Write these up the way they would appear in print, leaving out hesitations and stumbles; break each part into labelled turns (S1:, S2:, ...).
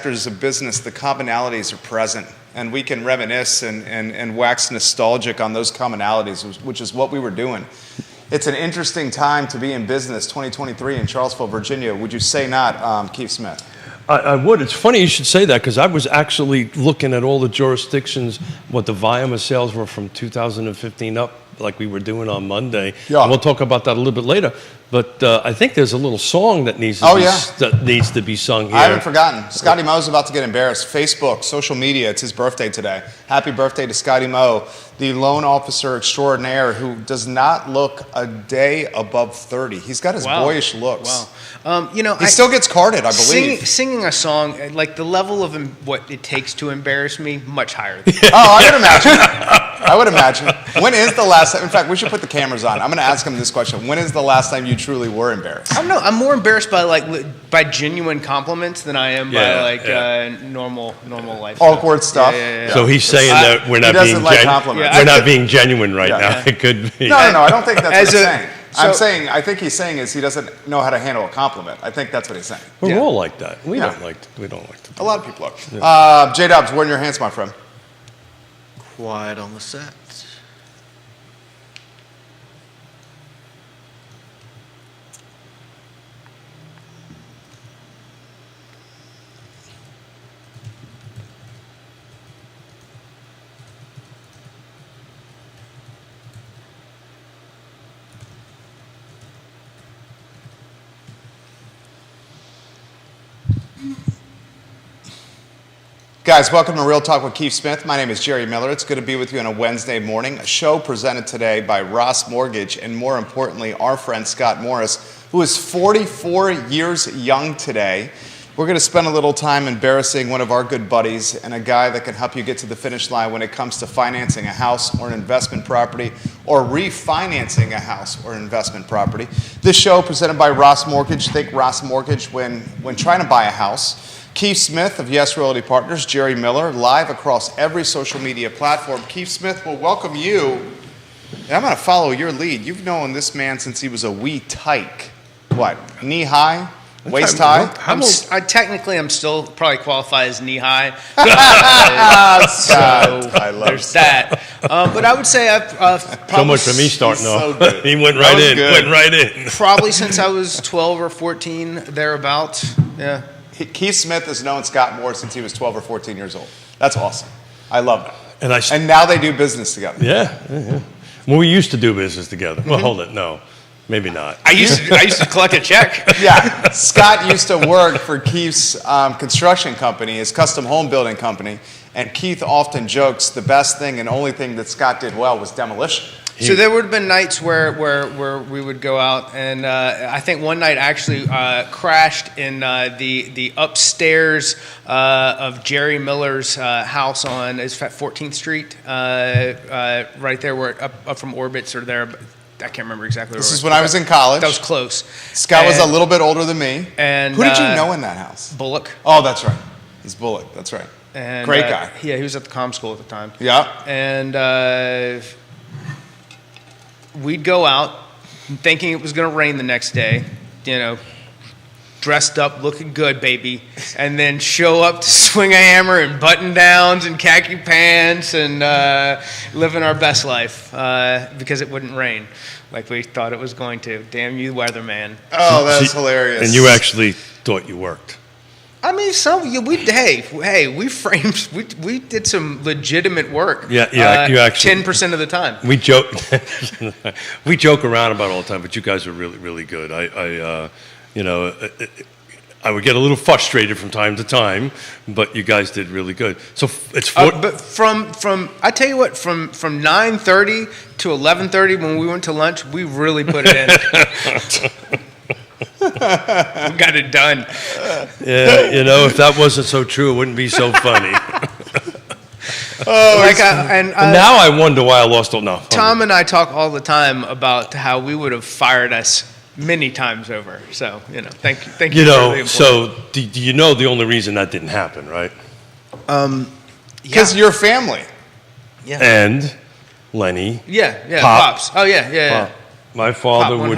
S1: of business, the commonalities are present, and we can reminisce and wax nostalgic on those commonalities, which is what we were doing. It's an interesting time to be in business, 2023 in Charlottesville, Virginia. Would you say not, Keith Smith?
S2: I would. It's funny you should say that, because I was actually looking at all the jurisdictions, what the volume of sales were from 2015 up, like we were doing on Monday.
S1: Yeah.
S2: And we'll talk about that a little bit later. But I think there's a little song that needs to be sung here.
S1: I haven't forgotten. Scotty Moe's about to get embarrassed. Facebook, social media, it's his birthday today. Happy birthday to Scotty Moe, the loan officer extraordinaire who does not look a day above 30. He's got his boyish looks.
S3: Wow.
S1: He still gets carded, I believe.
S3: Singing a song, like the level of what it takes to embarrass me, much higher.
S1: I would imagine. When is the last time? In fact, we should put the cameras on. I'm going to ask him this question. When is the last time you truly were embarrassed?
S3: I don't know. I'm more embarrassed by genuine compliments than I am by normal life.
S1: Awkward stuff.
S3: Yeah.
S2: So he's saying that we're not being genuine right now. It could be.
S1: No. I don't think that's what he's saying. I think he's saying is he doesn't know how to handle a compliment. I think that's what he's saying.
S2: We're all like that. We don't like to.
S1: A lot of people are. Yeah. J-Dubs, where in your hands, my friend?
S4: Quiet on the set.
S1: Guys, welcome to Real Talk with Keith Smith. My name is Jerry Miller. It's good to be with you on a Wednesday morning. A show presented today by Ross Mortgage, and more importantly, our friend Scott Morris, who is 44 years young today. We're going to spend a little time embarrassing one of our good buddies and a guy that can help you get to the finish line when it comes to financing a house or an investment property or refinancing a house or an investment property. This show presented by Ross Mortgage. Think Ross Mortgage when trying to buy a house. Keith Smith of Yes Realty Partners, Jerry Miller, live across every social media platform. Keith Smith will welcome you, and I'm going to follow your lead. You've known this man since he was a wee tyke. What, knee high, waist high?
S3: I'm still probably qualify as knee high. There's that. But I would say I've probably...
S2: So much for me starting off. He went right in.
S3: Probably since I was 12 or 14, thereabouts. Yeah.
S1: Keith Smith has known Scott Moore since he was 12 or 14 years old. That's awesome. I love that. And now they do business together.
S2: Yeah. Well, we used to do business together. Well, hold it. No, maybe not.
S3: I used to collect a check.
S1: Yeah. Scott used to work for Keith's construction company, his custom home building company. And Keith often jokes the best thing and only thing that Scott did well was demolition.
S3: So there would have been nights where we would go out, and I think one night actually crashed in the upstairs of Jerry Miller's house on 14th Street, right there where up from Orbitz or there. I can't remember exactly.
S1: This is when I was in college.
S3: That was close.
S1: Scott was a little bit older than me.
S3: And
S1: who did you know in that house?
S3: Bullock.
S1: Oh, that's right. He's Bullock. That's right.
S3: And,
S1: great guy.
S3: Yeah, he was at the comm school at the time.
S1: Yeah.
S3: And we'd go out thinking it was going to rain the next day, dressed up, looking good, baby, and then show up to swing a hammer in button downs and khaki pants and living our best life because it wouldn't rain like we thought it was going to. Damn you, weatherman.
S1: Oh, that's hilarious.
S2: And you actually thought you worked.
S3: I mean, we did some legitimate work.
S2: Yeah, you actually
S3: 10% of the time.
S2: We joke around about it all the time, but you guys are really, really good. I would get a little frustrated from time to time, but you guys did really good. So it's
S3: but from I tell you what, from 9:30 to 11:30 when we went to lunch, we really put it in. We got it done.
S2: Yeah, if that wasn't so true, it wouldn't be so funny. Now I wonder why I lost all. No,
S3: Tom and I talk all the time about how we would have fired us many times over. So thank you.
S2: So do you know the only reason that didn't happen, right?
S1: Because your family.
S3: Yeah.
S2: And Lenny.
S3: Yeah. Pops. Oh yeah.
S2: My father
S3: Pop,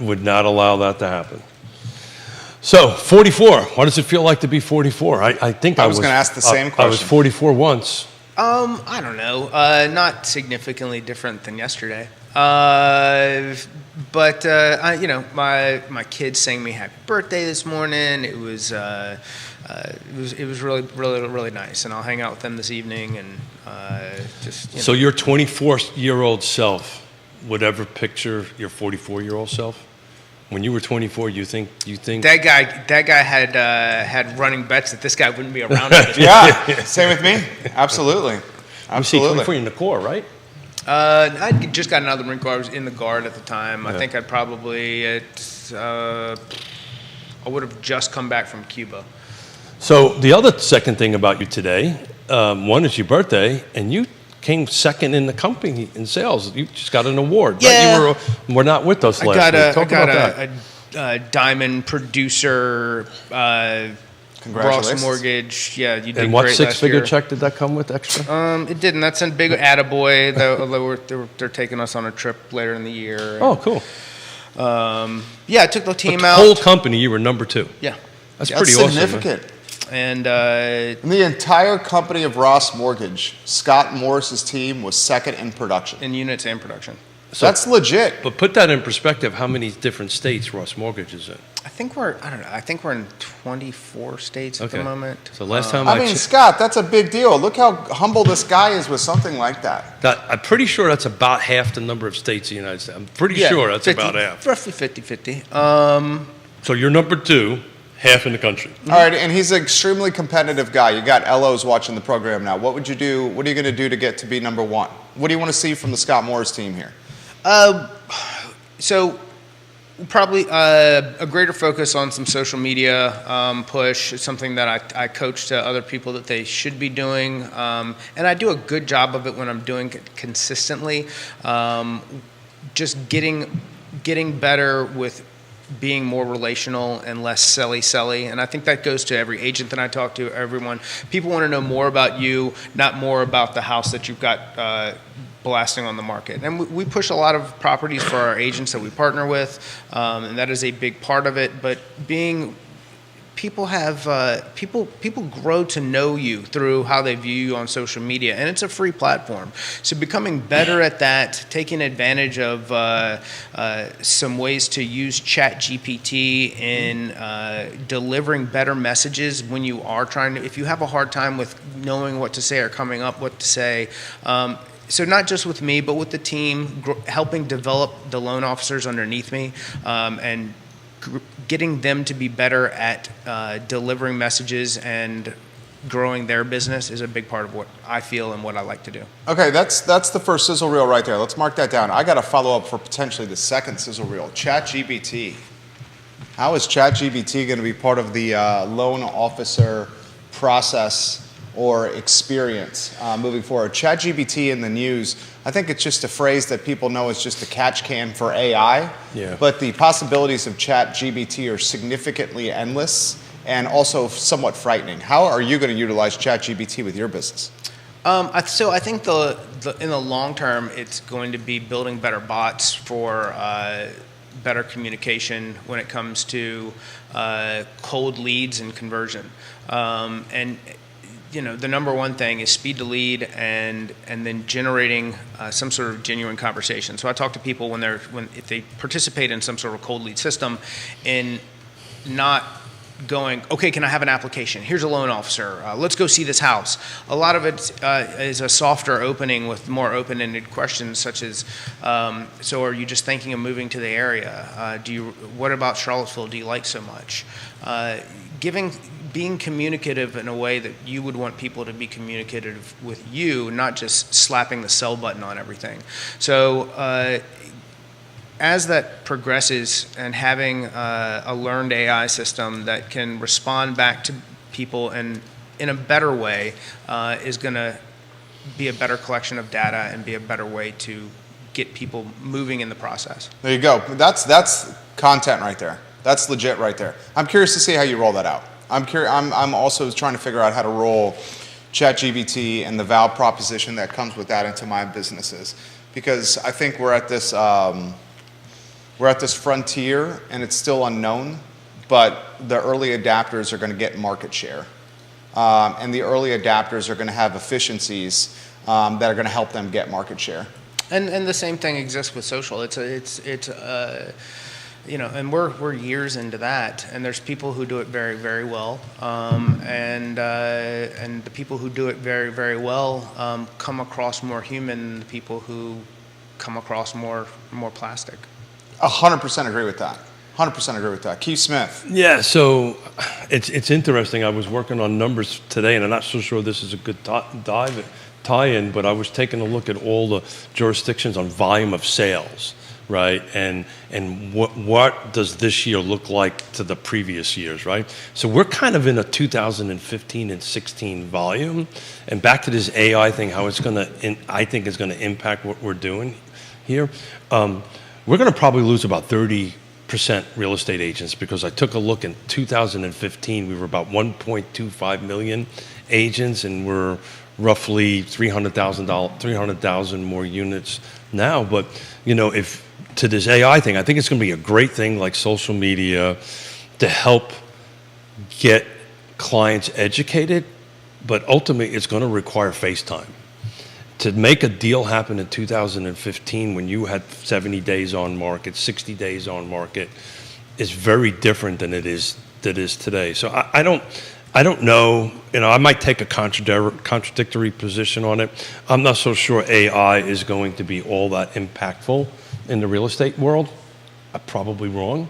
S2: would not allow that to happen. So 44. What does it feel like to be 44? I think
S1: I was gonna ask the same
S2: I was
S1: question.
S2: 44 once.
S3: I don't know. Not significantly different than yesterday. But my kids sang me happy birthday this morning. It was really, really, really nice, and I'll hang out with them this evening and
S2: So your 24-year-old self would ever picture your 44-year-old self? When you were 24, you think
S3: that guy had running bets that this guy wouldn't be around. At
S1: Yeah, same with me. Absolutely.
S2: You see
S1: Absolutely.
S2: 24 in the Corps, right?
S3: I just got another Marine Corps. I was in the Guard at the time. I think I'd probably I would have just come back from Cuba.
S2: So the other second thing about you today, one is your birthday, and you came second in the company in sales. You just got an award.
S3: Yeah.
S2: Right? You were not with us last week. Talk about that.
S3: a diamond producer.
S1: Congratulations.
S3: Ross Mortgage. Yeah, you did
S2: And what
S3: great last
S2: six-figure
S3: year.
S2: check did that come with extra?
S3: It didn't. That's a big attaboy. They're taking us on a trip later in the year.
S2: Oh, cool.
S3: Yeah, I took the team
S2: The
S3: out.
S2: whole company, you were number 2.
S3: Yeah.
S2: That's
S1: That's
S2: pretty awesome. man.
S1: significant.
S3: And
S1: In the entire company of Ross Mortgage, Scott Morris's team was second in production.
S3: in units and production.
S2: So-
S1: That's legit.
S2: But put that in perspective, how many different states Ross Mortgage is in?
S3: I think we're in 24 states at the
S2: Okay.
S3: moment.
S2: So last time
S1: I mean, Scott, that's a big deal. Look how humble this guy is with something like that.
S2: I'm pretty sure that's about half the number of states in the United States. I'm pretty sure that's
S3: 50,
S2: about half.
S3: Roughly 50-50.
S2: So you're number 2, half in the country.
S1: All right, and he's an extremely competitive guy. You got LOs watching the program now. What would you do? What are you going to do to get to be number 1? What do you want to see from the Scott Morris team here?
S3: So probably a greater focus on some social media push. It's something that I coach to other people that they should be doing. And I do a good job of it when I'm doing it consistently. Just getting better with being more relational and less selly. And I think that goes to every agent that I talk to, everyone. People want to know more about you, not more about the house that you've got blasting on the market. And we push a lot of properties for our agents that we partner with, and that is a big part of it. But people grow to know you through how they view you on social media, and it's a free platform. So becoming better at that, taking advantage of some ways to use ChatGPT in delivering better messages when you are trying to, if you have a hard time with knowing what to say or coming up what to say. So not just with me, but with the team, helping develop the loan officers underneath me, and getting them to be better at delivering messages and growing their business is a big part of what I feel and what I like to do.
S1: Okay, that's the first sizzle reel right there. Let's mark that down. I got a follow up for potentially the second sizzle reel. ChatGPT. How is ChatGPT going to be part of the loan officer process or experience moving forward? ChatGPT in the news, I think it's just a phrase that people know is just a catch can for AI.
S2: Yeah.
S1: But the possibilities of ChatGPT are significantly endless and also somewhat frightening. How are you going to utilize ChatGPT with your business?
S3: So I think in the long term, it's going to be building better bots for better communication when it comes to cold leads and conversion. And the number one thing is speed to lead and then generating some sort of genuine conversation. So I talk to people if they participate in some sort of cold lead system, in not going, okay, can I have an application? Here's a loan officer. Let's go see this house. A lot of it is a softer opening with more open-ended questions, such as, so are you just thinking of moving to the area? What about Charlottesville do you like so much? Being communicative in a way that you would want people to be communicative with you, not just slapping the sell button on everything. So as that progresses, and having a learned AI system that can respond back to people in a better way is going to be a better collection of data and be a better way to get people moving in the process.
S1: There you go. That's content right there. That's legit right there. I'm curious to see how you roll that out. I'm also trying to figure out how to roll ChatGPT and the value proposition that comes with that into my businesses, because I think we're at this frontier and it's still unknown. but the early adapters are going to get market share. And the early adapters are going to have efficiencies that are going to help them get market share.
S3: And the same thing exists with social. And we're years into that, and there's people who do it very, very well, and the people who do it very, very well come across more human than the people who come across more plastic.
S1: 100% agree with that. 100% agree with that. Keith Smith.
S2: Yeah, so it's interesting. I was working on numbers today, and I'm not so sure this is a good tie-in, but I was taking a look at all the jurisdictions on volume of sales, right? And what does this year look like to the previous years, right? So we're kind of in a 2015 and 16 volume, and back to this AI thing, how it's I think is gonna impact what we're doing here. We're gonna probably lose about 30% real estate agents, because I took a look in 2015, we were about 1.25 million agents, and we're roughly 300,000 more units now. But if to this AI thing, I think it's going to be a great thing, like social media, to help get clients educated, but ultimately it's going to require FaceTime. To make a deal happen in 2015, when you had 70 days on market, 60 days on market, is very different than it is today. So I don't know. I might take a contradictory position on it. I'm not so sure AI is going to be all that impactful in the real estate world. I'm probably wrong.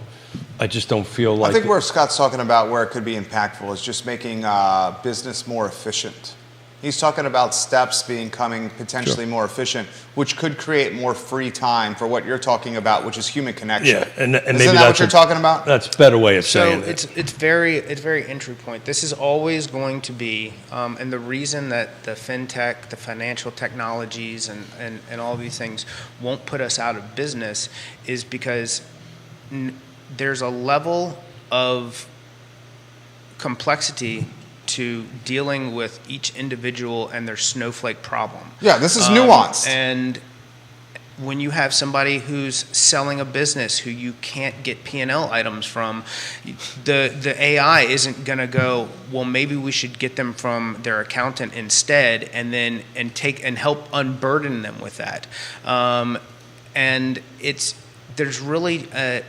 S2: I just don't feel like.
S1: I think where Scott's talking about where it could be impactful is just making business more efficient. He's talking about steps becoming potentially more efficient, which could create more free time for what you're talking about, which is human connection.
S2: Yeah, and maybe
S1: Isn't that what you're talking about?
S2: That's a better way of saying it.
S3: So it's very entry point. This is always going to be, and the reason that the fintech, the financial technologies, and all these things won't put us out of business is because there's a level of complexity to dealing with each individual and their snowflake problem.
S1: Yeah, this is nuanced.
S3: And when you have somebody who's selling a business who you can't get P&L items from, the AI isn't going to go, well, maybe we should get them from their accountant instead, and help unburden them with that. And there's really a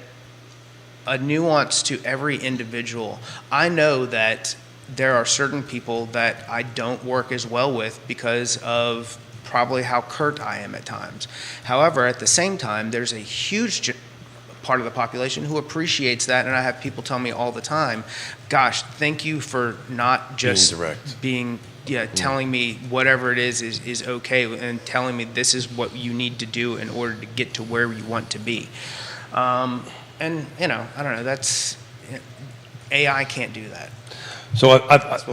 S3: nuance to every individual. I know that there are certain people that I don't work as well with because of probably how curt I am at times. However, at the same time, there's a huge part of the population who appreciates that, and I have people tell me all the time, gosh, thank you for not just being telling me whatever it is okay, and telling me this is what you need to do in order to get to where you want to be. And I don't know, AI can't do that.
S2: So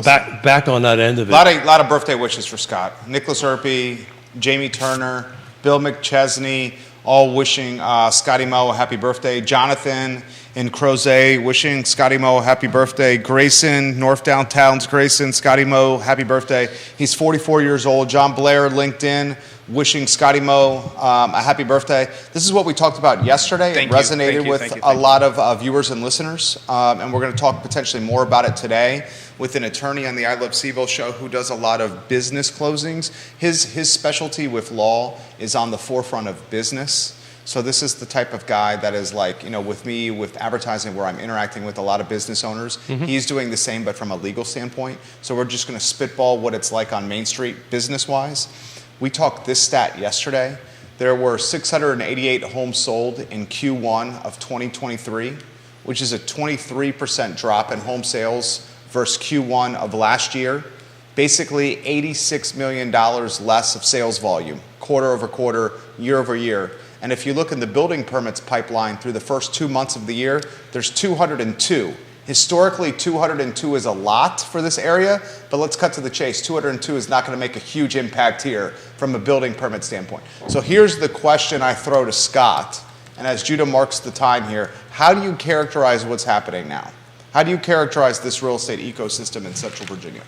S2: back on that end of it.
S1: A lot of birthday wishes for Scott. Nicholas Erpy, Jamie Turner, Bill McChesney, all wishing Scotty Moe a happy birthday. Jonathan in Crozet wishing Scotty Moe a happy birthday. Grayson, North Downtown's Grayson, Scotty Moe, happy birthday. He's 44 years old. John Blair, LinkedIn, wishing Scotty Moe a happy birthday. This is what we talked about yesterday. It resonated with a lot of viewers and listeners, and we're going to talk potentially more about it today with an attorney on the I Love CVille show who does a lot of business closings. His specialty with law is on the forefront of business. So this is the type of guy that is like, with me, with advertising, where I'm interacting with a lot of business owners. Mm-hmm. He's doing the same, but from a legal standpoint. So we're just going to spitball what it's like on Main Street business-wise. We talked this stat yesterday. There were 688 homes sold in Q1 of 2023, which is a 23% drop in home sales versus Q1 of last year. Basically, $86 million less of sales volume, quarter over quarter, year over year. And if you look in the building permits pipeline through the first 2 months of the year, there's 202. Historically, 202 is a lot for this area, but let's cut to the chase. 202 is not going to make a huge impact here from a building permit standpoint. So here's the question I throw to Scott, and as Judah marks the time here, how do you characterize what's happening now? How do you characterize this real estate ecosystem in Central Virginia?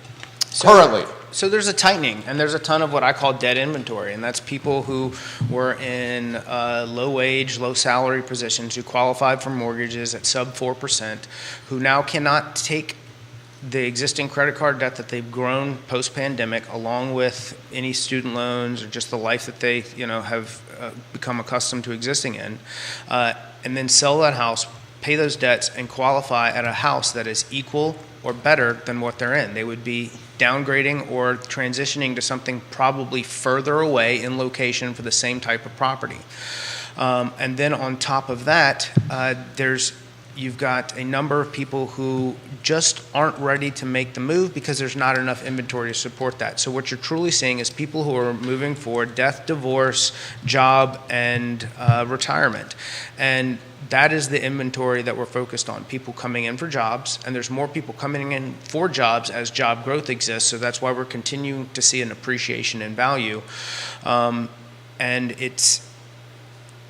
S1: currently?
S3: So there's a tightening, and there's a ton of what I call dead inventory, and that's people who were in low wage, low salary positions who qualified for mortgages at sub 4%, who now cannot take the existing credit card debt that they've grown post-pandemic, along with any student loans or just the life that they have become accustomed to existing in, and then sell that house, pay those debts, and qualify at a house that is equal or better than what they're in. They would be downgrading or transitioning to something probably further away in location for the same type of property. And then on top of that, you've got a number of people who just aren't ready to make the move because there's not enough inventory to support that. So what you're truly seeing is people who are moving for death, divorce, job, and retirement. And that is the inventory that we're focused on, people coming in for jobs, and there's more people coming in for jobs as job growth exists, so that's why we're continuing to see an appreciation in value. And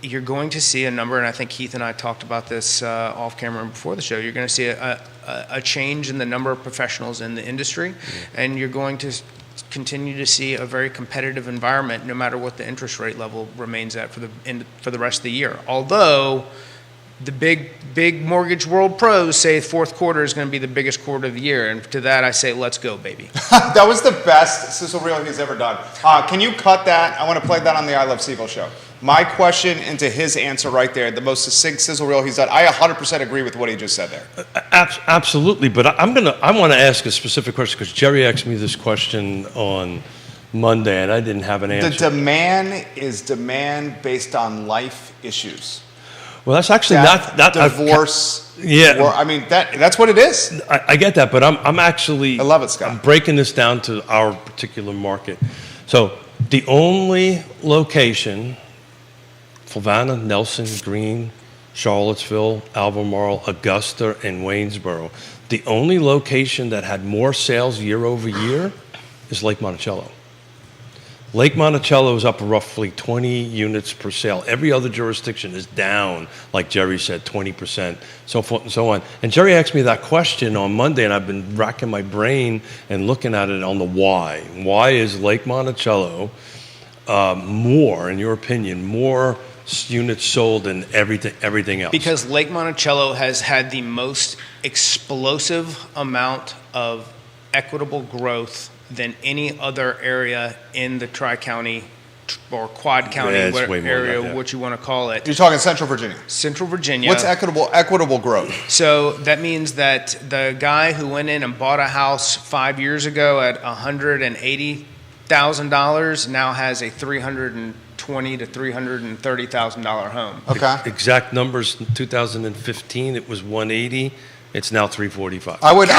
S3: you're going to see a number, and I think Keith and I talked about this off camera and before the show, you're going to see a change in the number of professionals in the industry, and you're going to continue to see a very competitive environment no matter what the interest rate level remains at for the rest of the year. Although the big mortgage world pros say fourth quarter is going to be the biggest quarter of the year, and to that I say, let's go, baby.
S1: That was the best sizzle reel he's ever done. Can you cut that? I want to play that on the I Love Siegel show. My question into his answer right there, the most succinct sizzle reel he's done. I 100% agree with what he just said there.
S2: Absolutely, but I want to ask a specific question because Jerry asked me this question on Monday and I didn't have an answer.
S1: The demand is demand based on life issues.
S2: Well, that's actually
S1: Death,
S2: not
S1: divorce.
S2: Yeah,
S1: I mean that's what it is.
S2: I get that, but I'm actually
S1: I love it, Scott.
S2: I'm breaking this down to our particular market. So the only location, Fluvanna, Nelson, Greene, Charlottesville, Albemarle, Augusta, and Waynesboro. The only location that had more sales year over year is Lake Monticello. Lake Monticello is up roughly 20 units per sale. Every other jurisdiction is down, like Jerry said, 20%, so forth and so on. And Jerry asked me that question on Monday, and I've been racking my brain and looking at it on the why. Why is Lake Monticello more, in your opinion, more units sold than everything else?
S3: Because Lake Monticello has had the most explosive amount of equitable growth than any other area in the Tri-County or Quad County area, what you want to call it.
S1: You're talking Central Virginia.
S3: Central Virginia.
S1: What's equitable growth?
S3: So that means that the guy who went in and bought a house 5 years ago at $180,000 now has a $320,000 to $330,000 home.
S1: Okay.
S2: Exact numbers, in 2015 it was 180. It's now 345.
S3: Look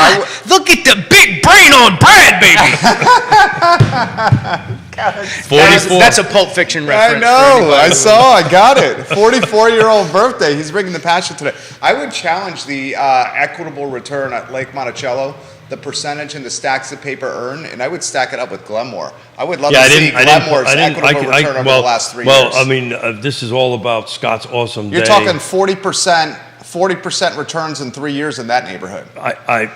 S3: at the big brain on Brad, baby.
S2: 44.
S3: That's a Pulp Fiction reference.
S1: I know. I got it. 44-year-old birthday. He's bringing the passion today. I would challenge the equitable return at Lake Monticello, the percentage and the stacks of paper earned, and I would stack it up with Glenmore. I would love to see Glenmore's equitable return over the last 3 years.
S2: Well, I mean, this is all about Scott's awesome day.
S1: You're talking 40% returns in 3 years in that neighborhood.
S2: I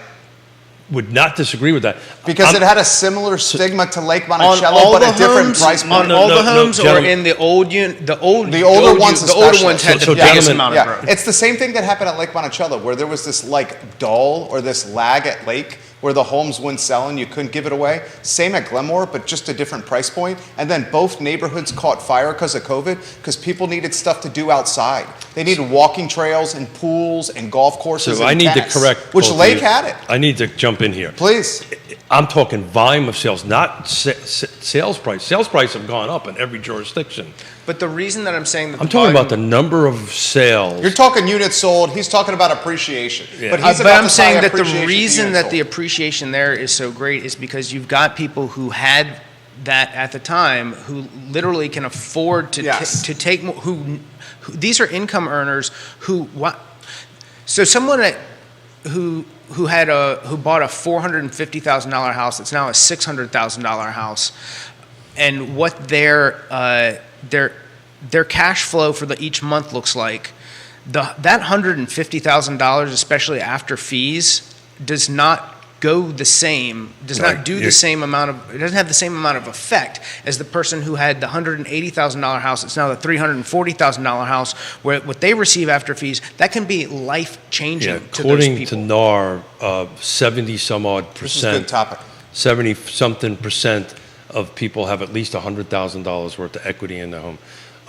S2: would not disagree with that.
S1: Because it had a similar stigma to Lake Monticello, but a different price point.
S3: On all the homes, or in the old unit, the older ones had the biggest amount of growth.
S1: It's the same thing that happened at Lake Monticello, where there was this like dull or this lag at Lake, where the homes wouldn't sell and you couldn't give it away. Same at Glenmore, but just a different price point. And then both neighborhoods caught fire because of COVID, because people needed stuff to do outside. They needed walking trails and pools and golf courses.
S2: So
S1: and
S2: I need
S1: tennis,
S2: to correct
S1: which
S2: both
S1: Lake
S2: of you.
S1: had it.
S2: I need to jump in here.
S1: Please.
S2: I'm talking volume of sales, not sales price. Sales price have gone up in every jurisdiction.
S3: But the reason that I'm saying that
S2: I'm talking about the number of sales.
S1: You're talking units sold. He's talking about appreciation.
S2: Yeah.
S1: But
S3: I'm saying that the reason that the appreciation there is so great is because you've got people who had that at the time who literally can afford to to take more, who these are income earners who so someone who bought a $450,000 house that's now a $600,000 house, and what their cash flow for each month looks like, that $150,000, especially after fees, does not go the same, does
S2: Right.
S3: not do the same amount of, it doesn't have the same amount of effect as the person who had the $180,000 house. It's now the $340,000 house, where what they receive after fees, that can be life-changing
S2: Yeah,
S3: to those
S2: according
S3: people.
S2: to NAR, 70 some odd
S1: This is a good
S2: percent,
S1: topic.
S2: 70 something percent of people have at least $100,000 worth of equity in their home.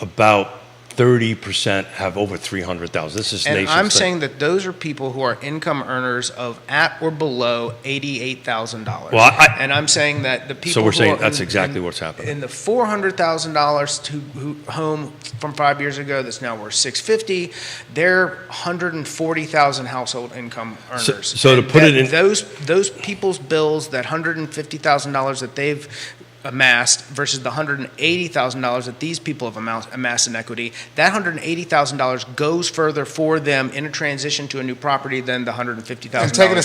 S2: About 30% have over 300,000. This is
S3: And
S2: nation's
S3: I'm
S2: thing.
S3: saying that those are people who are income earners of at or below $88,000.
S2: Well,
S3: and I'm saying that the people
S2: So we're
S3: who
S2: saying
S3: are
S2: that's exactly what's happening.
S3: in the $400,000 who home from 5 years ago that's now worth $650, they're 140,000 household income earners.
S2: so to
S3: And
S2: put
S3: that
S2: it in-
S3: those people's bills, that $150,000 that they've amassed versus the $180,000 that these people have amassed in equity, that $180,000 goes further for them in a transition to a new property than the $150,000.
S1: And taking a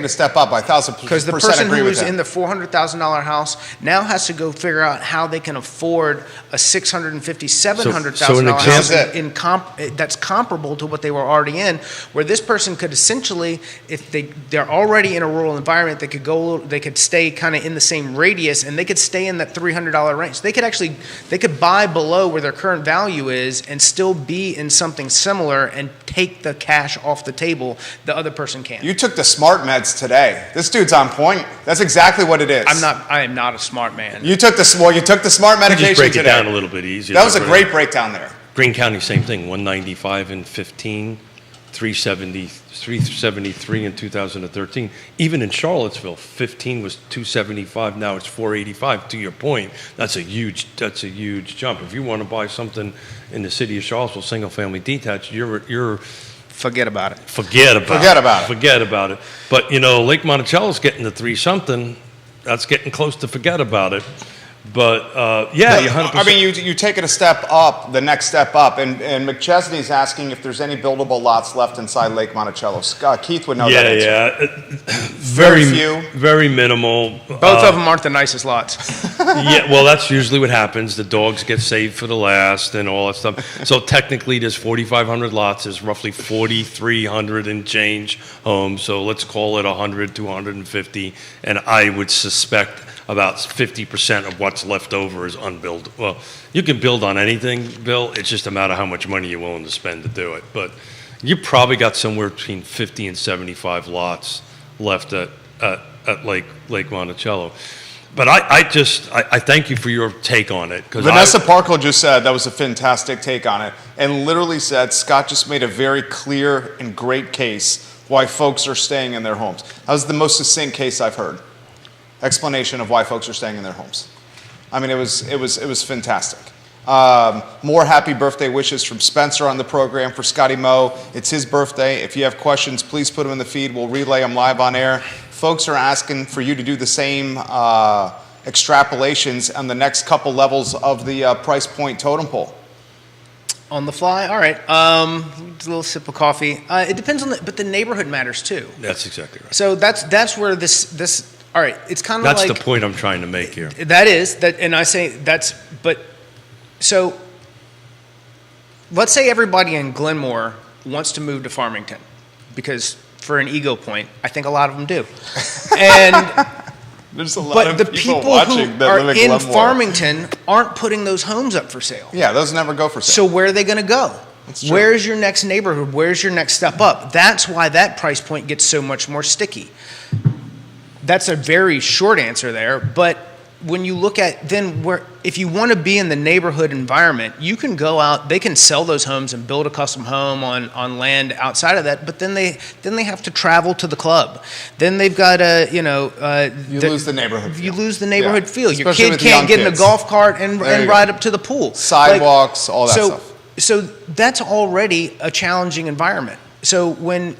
S1: step up by 1,000%
S3: Because the person
S1: agree
S3: who
S1: with
S3: is
S1: that.
S3: in the $400,000 house now has to go figure out how they can afford a $650,000, $700,000 house
S1: example-
S3: that's comparable to what they were already in, where this person could essentially, if they're already in a rural environment, they could stay kind of in the same radius, and they could stay in that $300 range. They could buy below where their current value is and still be in something similar and take the cash off the table. The other person can't.
S1: You took the smart meds today. This dude's on point. That's exactly what it is.
S3: I am not a smart man.
S1: You took the smart
S2: You
S1: medication
S2: just break
S1: today.
S2: it down a little bit easier.
S1: That was a great breakdown there.
S2: Greene County, same thing, 195 in 15, 373 in 2013. Even in Charlottesville, 15 was 275, now it's 485. To your point, that's a huge jump. If you want to buy something in the city of Charlottesville, single-family detached, you're
S3: Forget about it.
S2: forget about
S1: Forget about it.
S2: Forget about it. But, Lake Monticello's getting to 3-something. That's getting close to forget about it. But, yeah, you 100%.
S1: I mean, you take it a step up, the next step up, and McChesney's asking if there's any buildable lots left inside Lake Monticello. Keith would know that answer.
S2: Very
S1: few.
S2: Very minimal.
S3: Both of them aren't the nicest lots.
S2: Yeah, well, that's usually what happens. The dogs get saved for the last and all that stuff. So technically, there's 4,500 lots. There's roughly 4,300 and change homes. So let's call it 100 to 150. And I would suspect about 50% of what's left over is unbuilt. Well, you can build on anything, Bill. It's just a matter of how much money you're willing to spend to do it. But you probably got somewhere between 50 and 75 lots left at Lake Monticello. But I thank you for your take on it.
S1: Vanessa Parkle just said that was a fantastic take on it, and literally said Scott just made a very clear and great case why folks are staying in their homes. That was the most succinct case I've heard. Explanation of why folks are staying in their homes. I mean, it was fantastic. More happy birthday wishes from Spencer on the program for Scotty Moe. It's his birthday. If you have questions, please put them in the feed. We'll relay them live on air. Folks are asking for you to do the same extrapolations on the next couple levels of the price point totem pole.
S3: On the fly? All right. A little sip of coffee. It depends on but the neighborhood matters too.
S2: That's exactly right.
S3: So that's where this all right, it's kind of like...
S2: That's the point I'm trying to make here.
S3: And I say but so let's say everybody in Glenmore wants to move to Farmington, because for an ego point, I think a lot of them do. And
S1: There's a lot
S3: but
S1: of
S3: the
S1: people
S3: people
S1: watching
S3: who
S1: that
S3: are
S1: live
S3: in
S1: Glenmore.
S3: Farmington aren't putting those homes up for sale.
S1: Yeah, those never go for
S3: So
S1: sale.
S3: where are they going to go?
S1: That's true.
S3: Where's your next neighborhood? Where's your next step up? That's why that price point gets so much more sticky. That's a very short answer there, but when you look at then where, if you want to be in the neighborhood environment, you can go out, they can sell those homes and build a custom home on land outside of that, but then they have to travel to the club. Then they've got to,
S1: You lose the neighborhood feel.
S3: You lose the neighborhood
S1: Yeah.
S3: feel. Your
S1: Especially
S3: kid
S1: with
S3: can't
S1: young
S3: get in a
S1: kids.
S3: golf cart and
S1: There you go.
S3: ride up to the pool.
S1: Sidewalks, all that stuff.
S3: So that's already a challenging environment. So when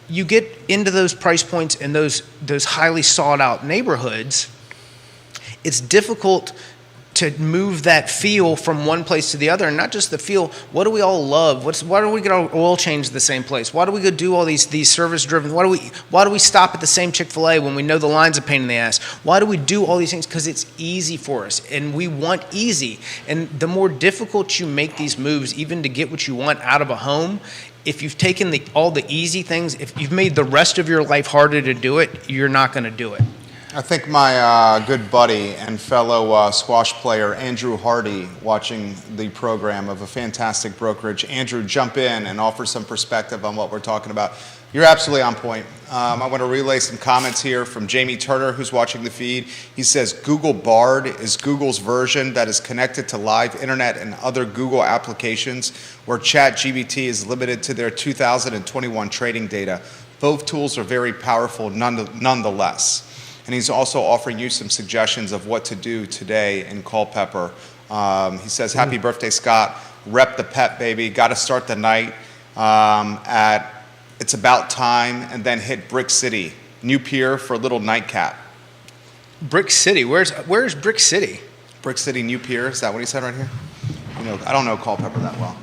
S3: you get into those price points in those highly sought out neighborhoods, it's difficult to move that feel from one place to the other, and not just the feel. What do we all love? Why do we get our oil changed the same place? Why do we go do all these service driven? Why do we stop at the same Chick-fil-A when we know the line's a pain in the ass? Why do we do all these things? Because it's easy for us, and we want easy. And the more difficult you make these moves, even to get what you want out of a home, if you've taken all the easy things, if you've made the rest of your life harder to do it, you're not going to do it.
S1: I think my good buddy and fellow squash player, Andrew Hardy, watching the program of a fantastic brokerage. Andrew, jump in and offer some perspective on what we're talking about. You're absolutely on point. I want to relay some comments here from Jamie Turner, who's watching the feed. He says Google Bard is Google's version that is connected to live internet and other Google applications, where ChatGPT is limited to their 2021 trading data. Both tools are very powerful nonetheless. And he's also offering you some suggestions of what to do today in Culpeper. He says, happy birthday, Scott. Rep the pep, baby. Got to start the night at It's About Time, and then hit Brick City. New pier for a little nightcap.
S3: Brick City? Where's Brick City?
S1: Brick City, New Pier. Is that what he said right here? I don't know Culpeper that well.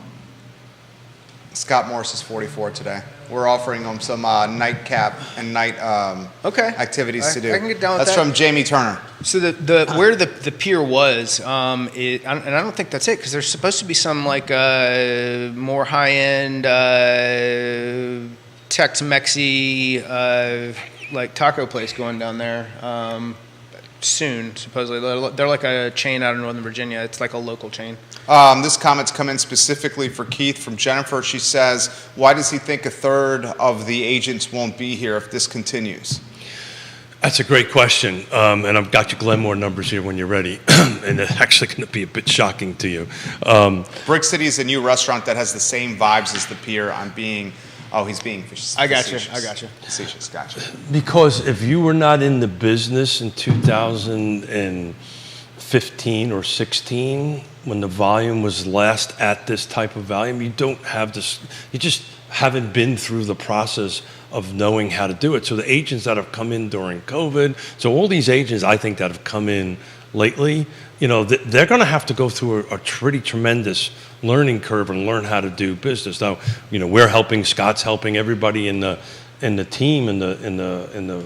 S1: Scott Morris is 44 today. We're offering him some nightcap and night activities to do.
S3: I can get down with
S1: That's
S3: that.
S1: from Jamie Turner.
S3: So where the pier was, and I don't think that's it, because there's supposed to be some like more high end Tex-Mexy like taco place going down there soon. Supposedly they're like a chain out of Northern Virginia. It's like a local chain.
S1: This comment's come in specifically for Keith from Jennifer. She says, why does he think a third of the agents won't be here if this continues?
S2: That's a great question, and I've got your Glenmore numbers here when you're ready, and they're actually going to be a bit shocking to you.
S1: Brick City is a new restaurant that has the same vibes as the pier. He's being facetious.
S3: I got you.
S1: Facetious, gotcha.
S2: Because if you were not in the business in 2015 or 16, when the volume was last at this type of volume, you don't have this, you just haven't been through the process of knowing how to do it. So the agents that have come in during COVID, so all these agents I think that have come in lately, they're going to have to go through a pretty tremendous learning curve and learn how to do business. Now, we're helping, Scott's helping, everybody in the team in the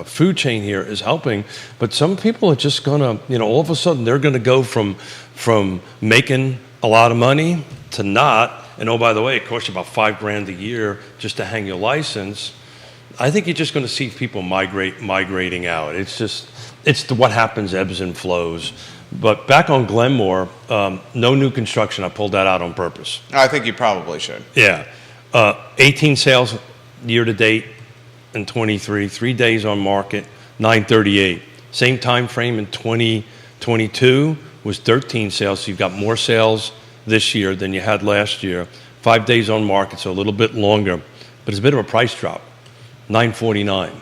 S2: food chain here is helping, but some people are just gonna, all of a sudden they're gonna go from making a lot of money to not. And oh, by the way, it costs you about $5,000 a year just to hang your license. I think you're just going to see people migrating out. It's what happens, ebbs and flows. But back on Glenmore, no new construction. I pulled that out on purpose.
S1: I think you probably should.
S2: Yeah. 18 sales year to date in 23, 3 days on market, 938. Same time frame in 2022 was 13 sales. So you've got more sales this year than you had last year. 5 days on market, so a little bit longer. But it's a bit of a price drop, 949.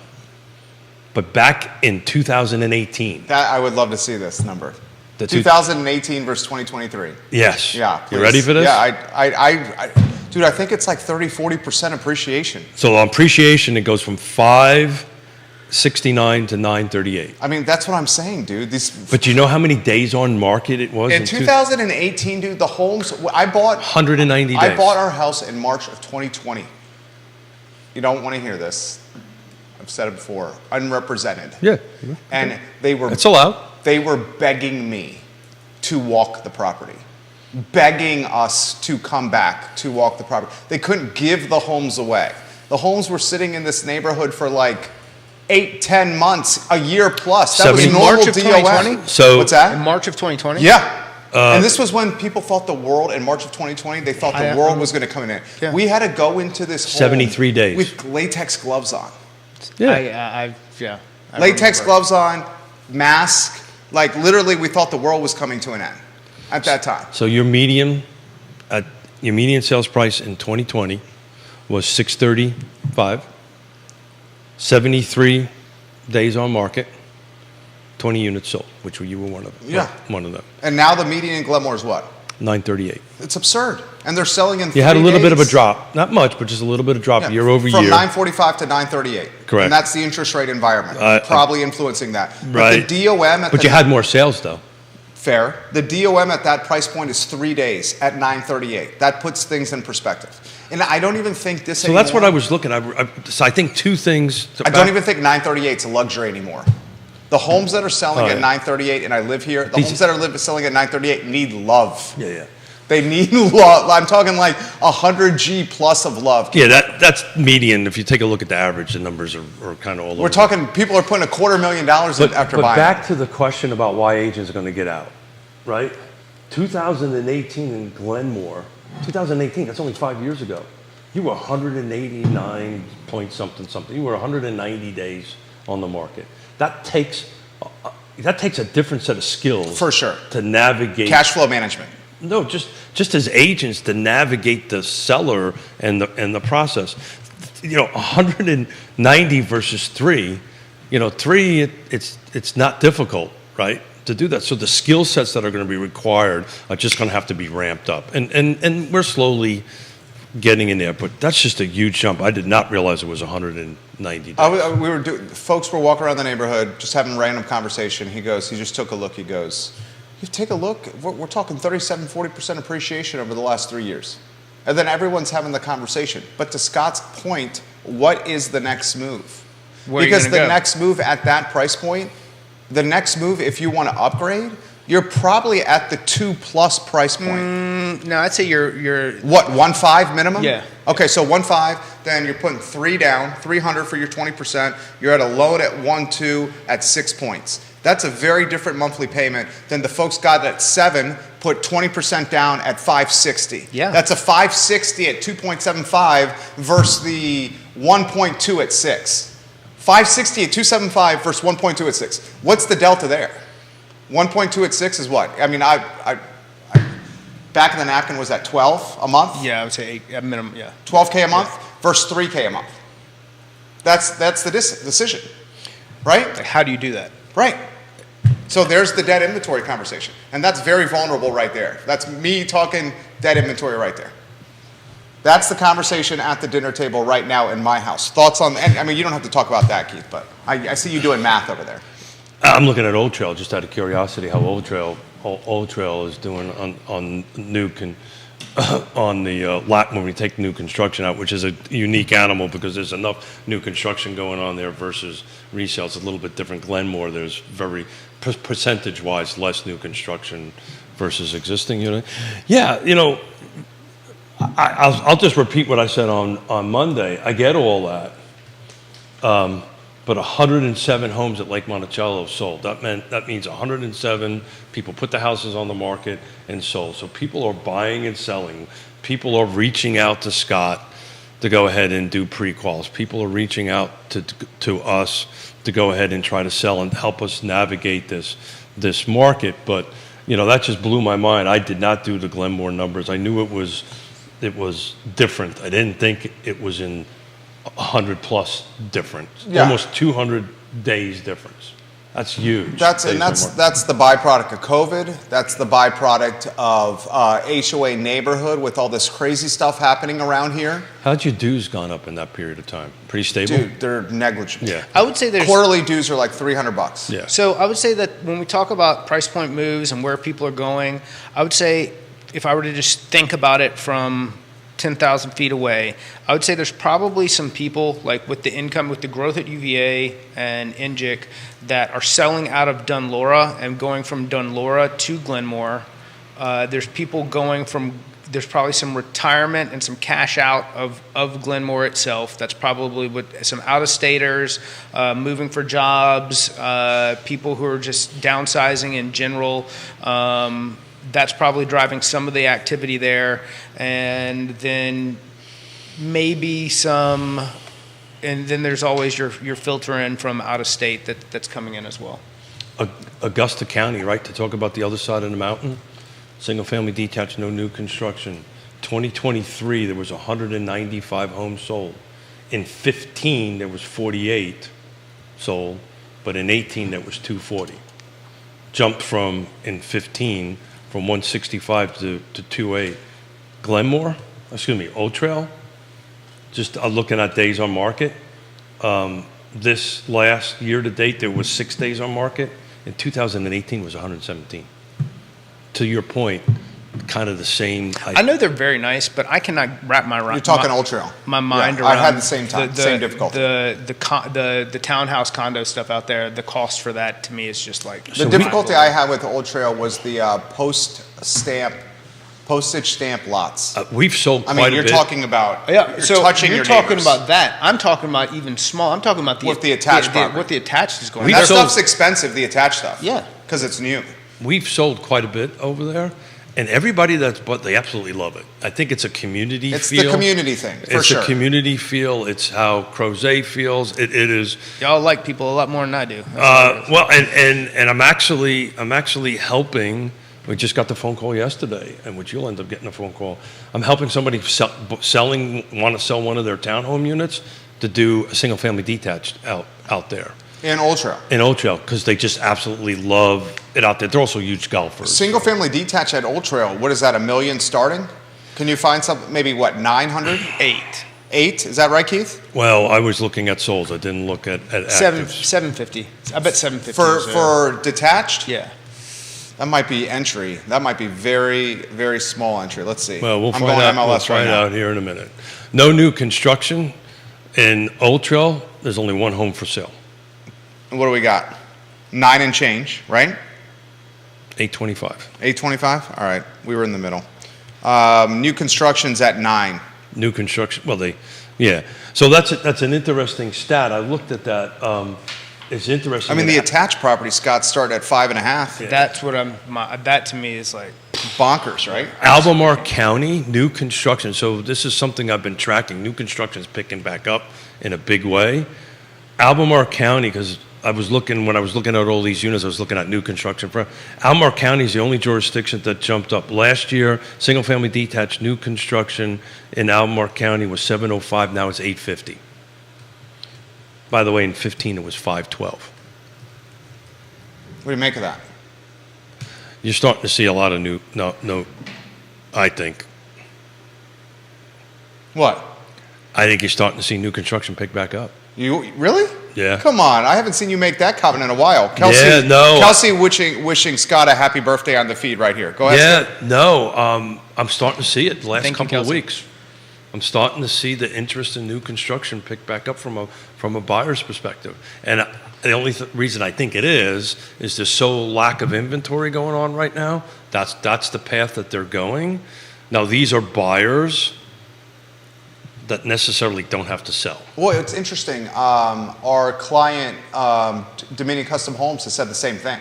S2: But back in 2018.
S1: That I would love to see this number.
S2: The
S1: 2018 versus 2023.
S2: Yes.
S1: Yeah. Please.
S2: You ready for this?
S1: Yeah. Dude, I think it's like 30-40% appreciation.
S2: So on appreciation, it goes from 569 to 938.
S1: I mean, that's what I'm saying, dude.
S2: But you know how many days on market it was?
S1: In 2018, dude, the homes I bought
S2: 190 days.
S1: I bought our house in March of 2020. You don't want to hear this. I've said it before. Unrepresented.
S2: Yeah.
S1: And they were.
S2: It's allowed.
S1: They were begging me to walk the property, begging us to come back to walk the property. They couldn't give the homes away. The homes were sitting in this neighborhood for like 8-10 months, a year plus. That was
S2: In
S1: normal
S3: March of
S1: DOM.
S3: 2020?
S2: So
S1: What's that?
S3: In March of 2020?
S1: Yeah. And this was when people thought the world, in March of 2020, they thought the world was going to come in.
S3: Yeah.
S1: We had to go into this home
S2: 73 days.
S1: with latex gloves on.
S2: Yeah.
S3: I
S1: Latex
S3: remember.
S1: gloves on, mask. Like literally, we thought the world was coming to an end at that time.
S2: So your median sales price in 2020 was 635, 73 days on market, 20 units sold, which you were one of them.
S1: Yeah.
S2: One of them.
S1: And now the median in Glenmore is what?
S2: 938.
S1: It's absurd. And they're selling in 3
S2: You had a little bit of a
S1: days.
S2: drop, not much, but just a little bit of drop
S1: Yeah,
S2: year over
S1: from
S2: year.
S1: 945 to 938.
S2: Correct.
S1: And that's the interest rate environment, probably influencing that.
S2: Right.
S1: But the DOM at
S2: But
S1: the
S2: you had more sales though.
S1: Fair. The DOM at that price point is 3 days at $938. That puts things in perspective. And I don't even think this
S2: So
S1: anymore.
S2: that's what I was looking at. So I think two things.
S1: I don't even think 938 is a luxury anymore. The homes that are selling
S2: Oh,
S1: at
S2: yeah.
S1: 938, and I live here, the
S2: These-
S1: homes that are selling at 938 need love.
S2: Yeah.
S1: They need love. I'm talking like 100G plus of love.
S2: Yeah, that's median. If you take a look at the average, the numbers are kind of all over.
S1: We're talking, people are putting $250,000 in after
S2: but
S1: buying.
S2: back to the question about why agents are going to get out, right? 2018 in Glenmore, 2018, that's only 5 years ago. You were 189 point something. You were 190 days on the market. That takes a different set of skills.
S1: For sure.
S2: To navigate.
S1: Cash flow management.
S2: No, just as agents to navigate the seller and the process. 190 versus 3. 3 it's not difficult, right, to do that. So the skill sets that are going to be required are just going to have to be ramped up, and we're slowly getting in there. But that's just a huge jump. I did not realize it was 190 days.
S1: Folks were walking around the neighborhood, just having a random conversation. He just took a look. He goes, you take a look, we're talking 37, 40% appreciation over the last 3 years. And then everyone's having the conversation. But to Scott's point, what is the next move?
S3: Where are you
S1: Because
S3: gonna
S1: the
S3: go?
S1: next move at that price point, the next move, if you want to upgrade, you're probably at the 2+ price point.
S3: No, I'd say you're
S1: What, 1.5 minimum?
S3: Yeah.
S1: Okay, so 1.5, then you're putting 3 down, 300 for your 20%. You're at a loan at 1.2 at 6 points. That's a very different monthly payment than the folks got at 7, put 20% down at 560.
S3: Yeah.
S1: That's a 560 at 2.75 versus the 1.2 at 6. 560 at 2.75 versus 1.2 at 6. What's the delta there? 1.2 at 6 is what? I mean, I back of the napkin was at 12 a month?
S3: I would say 8 at minimum. Yeah.
S1: 12K a month versus 3K a month. That's the decision, right?
S3: Like, how do you do that?
S1: Right. So there's the dead inventory conversation. And that's very vulnerable right there. That's me talking dead inventory right there. That's the conversation at the dinner table right now in my house. Thoughts on, and I mean, you don't have to talk about that, Keith, but I see you doing math over there.
S2: I'm looking at Old Trail just out of curiosity how Old Trail is doing on on the lot when we take new construction out, which is a unique animal because there's enough new construction going on there versus resale. It's a little bit different. Glenmore, there's very percentage-wise less new construction versus existing unit. Yeah, I'll just repeat what I said on Monday. I get all that. But 107 homes at Lake Monticello sold. That means 107 people put the houses on the market and sold. So people are buying and selling. People are reaching out to Scott to go ahead and do pre-quals. People are reaching out to us to go ahead and try to sell and help us navigate this market. But that just blew my mind. I did not do the Glenmore numbers. I knew it was different. I didn't think it was in 100 plus difference,
S1: Yeah.
S2: almost 200 days difference. That's huge.
S1: That's the byproduct of COVID. That's the byproduct of HOA neighborhood with all this crazy stuff happening around here.
S2: How'd your dues gone up in that period of time? Pretty stable?
S1: Dude, they're negligible.
S2: Yeah.
S3: I would say there's
S1: Quarterly dues are like $300.
S2: Yeah.
S3: So I would say that when we talk about price point moves and where people are going, I would say if I were to just think about it from 10,000 feet away, I would say there's probably some people like with the income, with the growth at UVA and NGIC that are selling out of Dunlora and going from Dunlora to Glenmore. There's people there's probably some retirement and some cash out of Glenmore itself. That's probably with some out-of-staters, moving for jobs, people who are just downsizing in general. That's probably driving some of the activity there. And then maybe and then there's always your filter in from out of state that's coming in as well.
S2: Augusta County, right, to talk about the other side of the mountain. Single family detached, no new construction. 2023, there was 195 homes sold. In 15, there was 48 sold, but in 18, there was 240. Jumped in 15, from 165 to 28. Glenmore, Old Trail, just looking at days on market. This last year to date, there was 6 days on market. In 2018, it was 117. to your point, kind of the same.
S3: I know they're very nice, but I cannot wrap
S1: You're talking Old Trail.
S3: my mind
S1: Yeah,
S3: around.
S1: I had the same time, same difficulty.
S3: The townhouse condo stuff out there. The cost for that to me is just like
S1: The difficulty I had with Old Trail was the postage stamp lots.
S2: We've sold
S1: I
S2: quite
S1: mean,
S2: a
S1: you're
S2: bit.
S1: talking about
S3: Yeah,
S1: you're
S3: so
S1: touching
S3: you're
S1: your
S3: talking
S1: neighbors.
S3: about that. I'm talking about even small. I'm talking about
S1: With the attached property.
S3: what the attached is going.
S2: We
S1: And that
S2: sold-
S1: stuff's expensive, the attached stuff.
S3: Yeah.
S1: Because it's new.
S2: We've sold quite a bit over there, and everybody that's bought, they absolutely love it. I think it's a community
S1: It's
S2: feel.
S1: the community thing, for
S2: It's
S1: sure.
S2: a community feel. It's how Crozet feels. It is.
S3: Y'all like people a lot more than I do.
S2: Well, and I'm actually helping. We just got the phone call yesterday, and which you'll end up getting a phone call. I'm helping somebody want to sell one of their townhome units to do a single family detached out there
S1: In Old Trail.
S2: in Old Trail because they just absolutely love it out there. They're also huge golfers.
S1: Single family detached at Old Trail, what is that, $1 million starting? Can you find something, maybe what, 900?
S3: 8,
S1: 8? Is that right, Keith?
S2: Well, I was looking at souls. I didn't look at actives.
S3: 750. I bet 750.
S1: For detached?
S3: yeah.
S1: That might be entry. That might be very, very small entry. Let's see.
S2: Well, we'll
S1: I'm
S2: find
S1: going
S2: out.
S1: MLS
S2: We'll
S1: right
S2: find
S1: now.
S2: out here in a minute. No new construction in Old Trail. There's only one home for sale.
S1: And what do we got? 9 and change, right?
S2: 825.
S1: 825? All right. We were in the middle. New construction's at 9.
S2: New construction. Well, yeah. So that's an interesting stat. I looked at that. It's interesting.
S1: I mean, the
S2: that-
S1: attached property, Scott, start at 5.5.
S3: That's what that to me is like.
S1: Bonkers, right?
S2: Albemarle County, new construction. So this is something I've been tracking. New construction is picking back up in a big way. Albemarle County, because when I was looking at all these units, I was looking at new construction. Albemarle County is the only jurisdiction that jumped up. Last year, single-family detached new construction in Albemarle County was 705. Now it's 850. By the way, in 15 it was 512.
S1: What do you make of that?
S2: You're starting to see a lot of new. No, I think.
S1: What?
S2: I think you're starting to see new construction pick back up.
S1: You really?
S2: Yeah.
S1: Come on, I haven't seen you make that comment in a while. Kelsey,
S2: Yeah, no.
S1: Kelsey wishing Scott a happy birthday on the feed right here. Go ahead. Scott.
S2: Yeah, no, I'm starting to see it the last
S3: Thank you,
S2: couple of
S3: Kelsey.
S2: weeks. I'm starting to see the interest in new construction pick back up from a buyer's perspective. And the only reason I think it is there's so lack of inventory going on right now. That's the path that they're going. Now, these are buyers that necessarily don't have to sell.
S1: Well, it's interesting. Our client, Dominion Custom Homes, has said the same thing.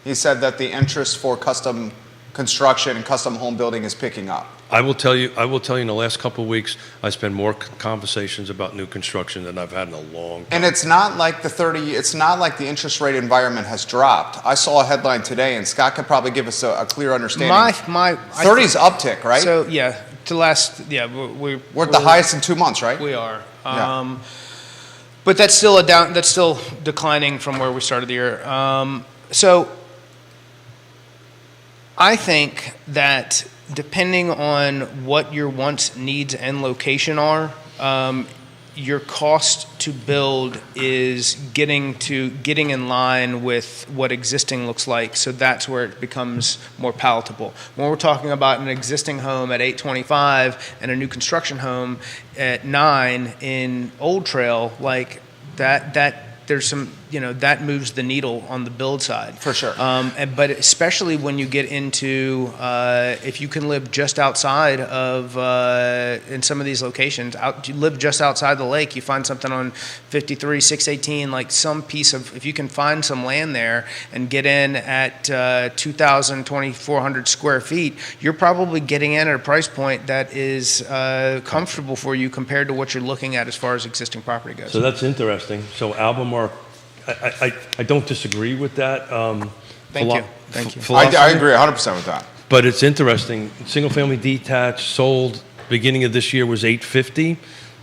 S1: He said that the interest for custom construction and custom home building is picking up.
S2: I will tell you in the last couple of weeks, I spent more conversations about new construction than I've had in a long time.
S1: And it's not like it's not like the interest rate environment has dropped. I saw a headline today, and Scott could probably give us a clear understanding. 30's uptick, right?
S3: So yeah, we're
S1: We're at the highest in 2 months, right?
S3: We are.
S1: Yeah.
S3: But that's still that's still declining from where we started the year. So I think that depending on what your wants, needs, and location are, your cost to build is getting in line with what existing looks like. So that's where it becomes more palatable. When we're talking about an existing home at 825 and a new construction home at 9 in Old Trail, like that there's some, that moves the needle on the build side.
S1: For sure.
S3: But especially when you get into, if you can live just outside of, in some of these locations, you live just outside the lake, you find something on 53, 618, like some piece of, if you can find some land there and get in at 2,000, 2,400 square feet, you're probably getting in at a price point that is comfortable for you compared to what you're looking at as far as existing property goes.
S2: So that's interesting. So Albemarle, I don't disagree with that.
S3: Thank you.
S2: philosophy,
S1: I agree 100% with that.
S2: But it's interesting. Single-family detached sold beginning of this year was 850.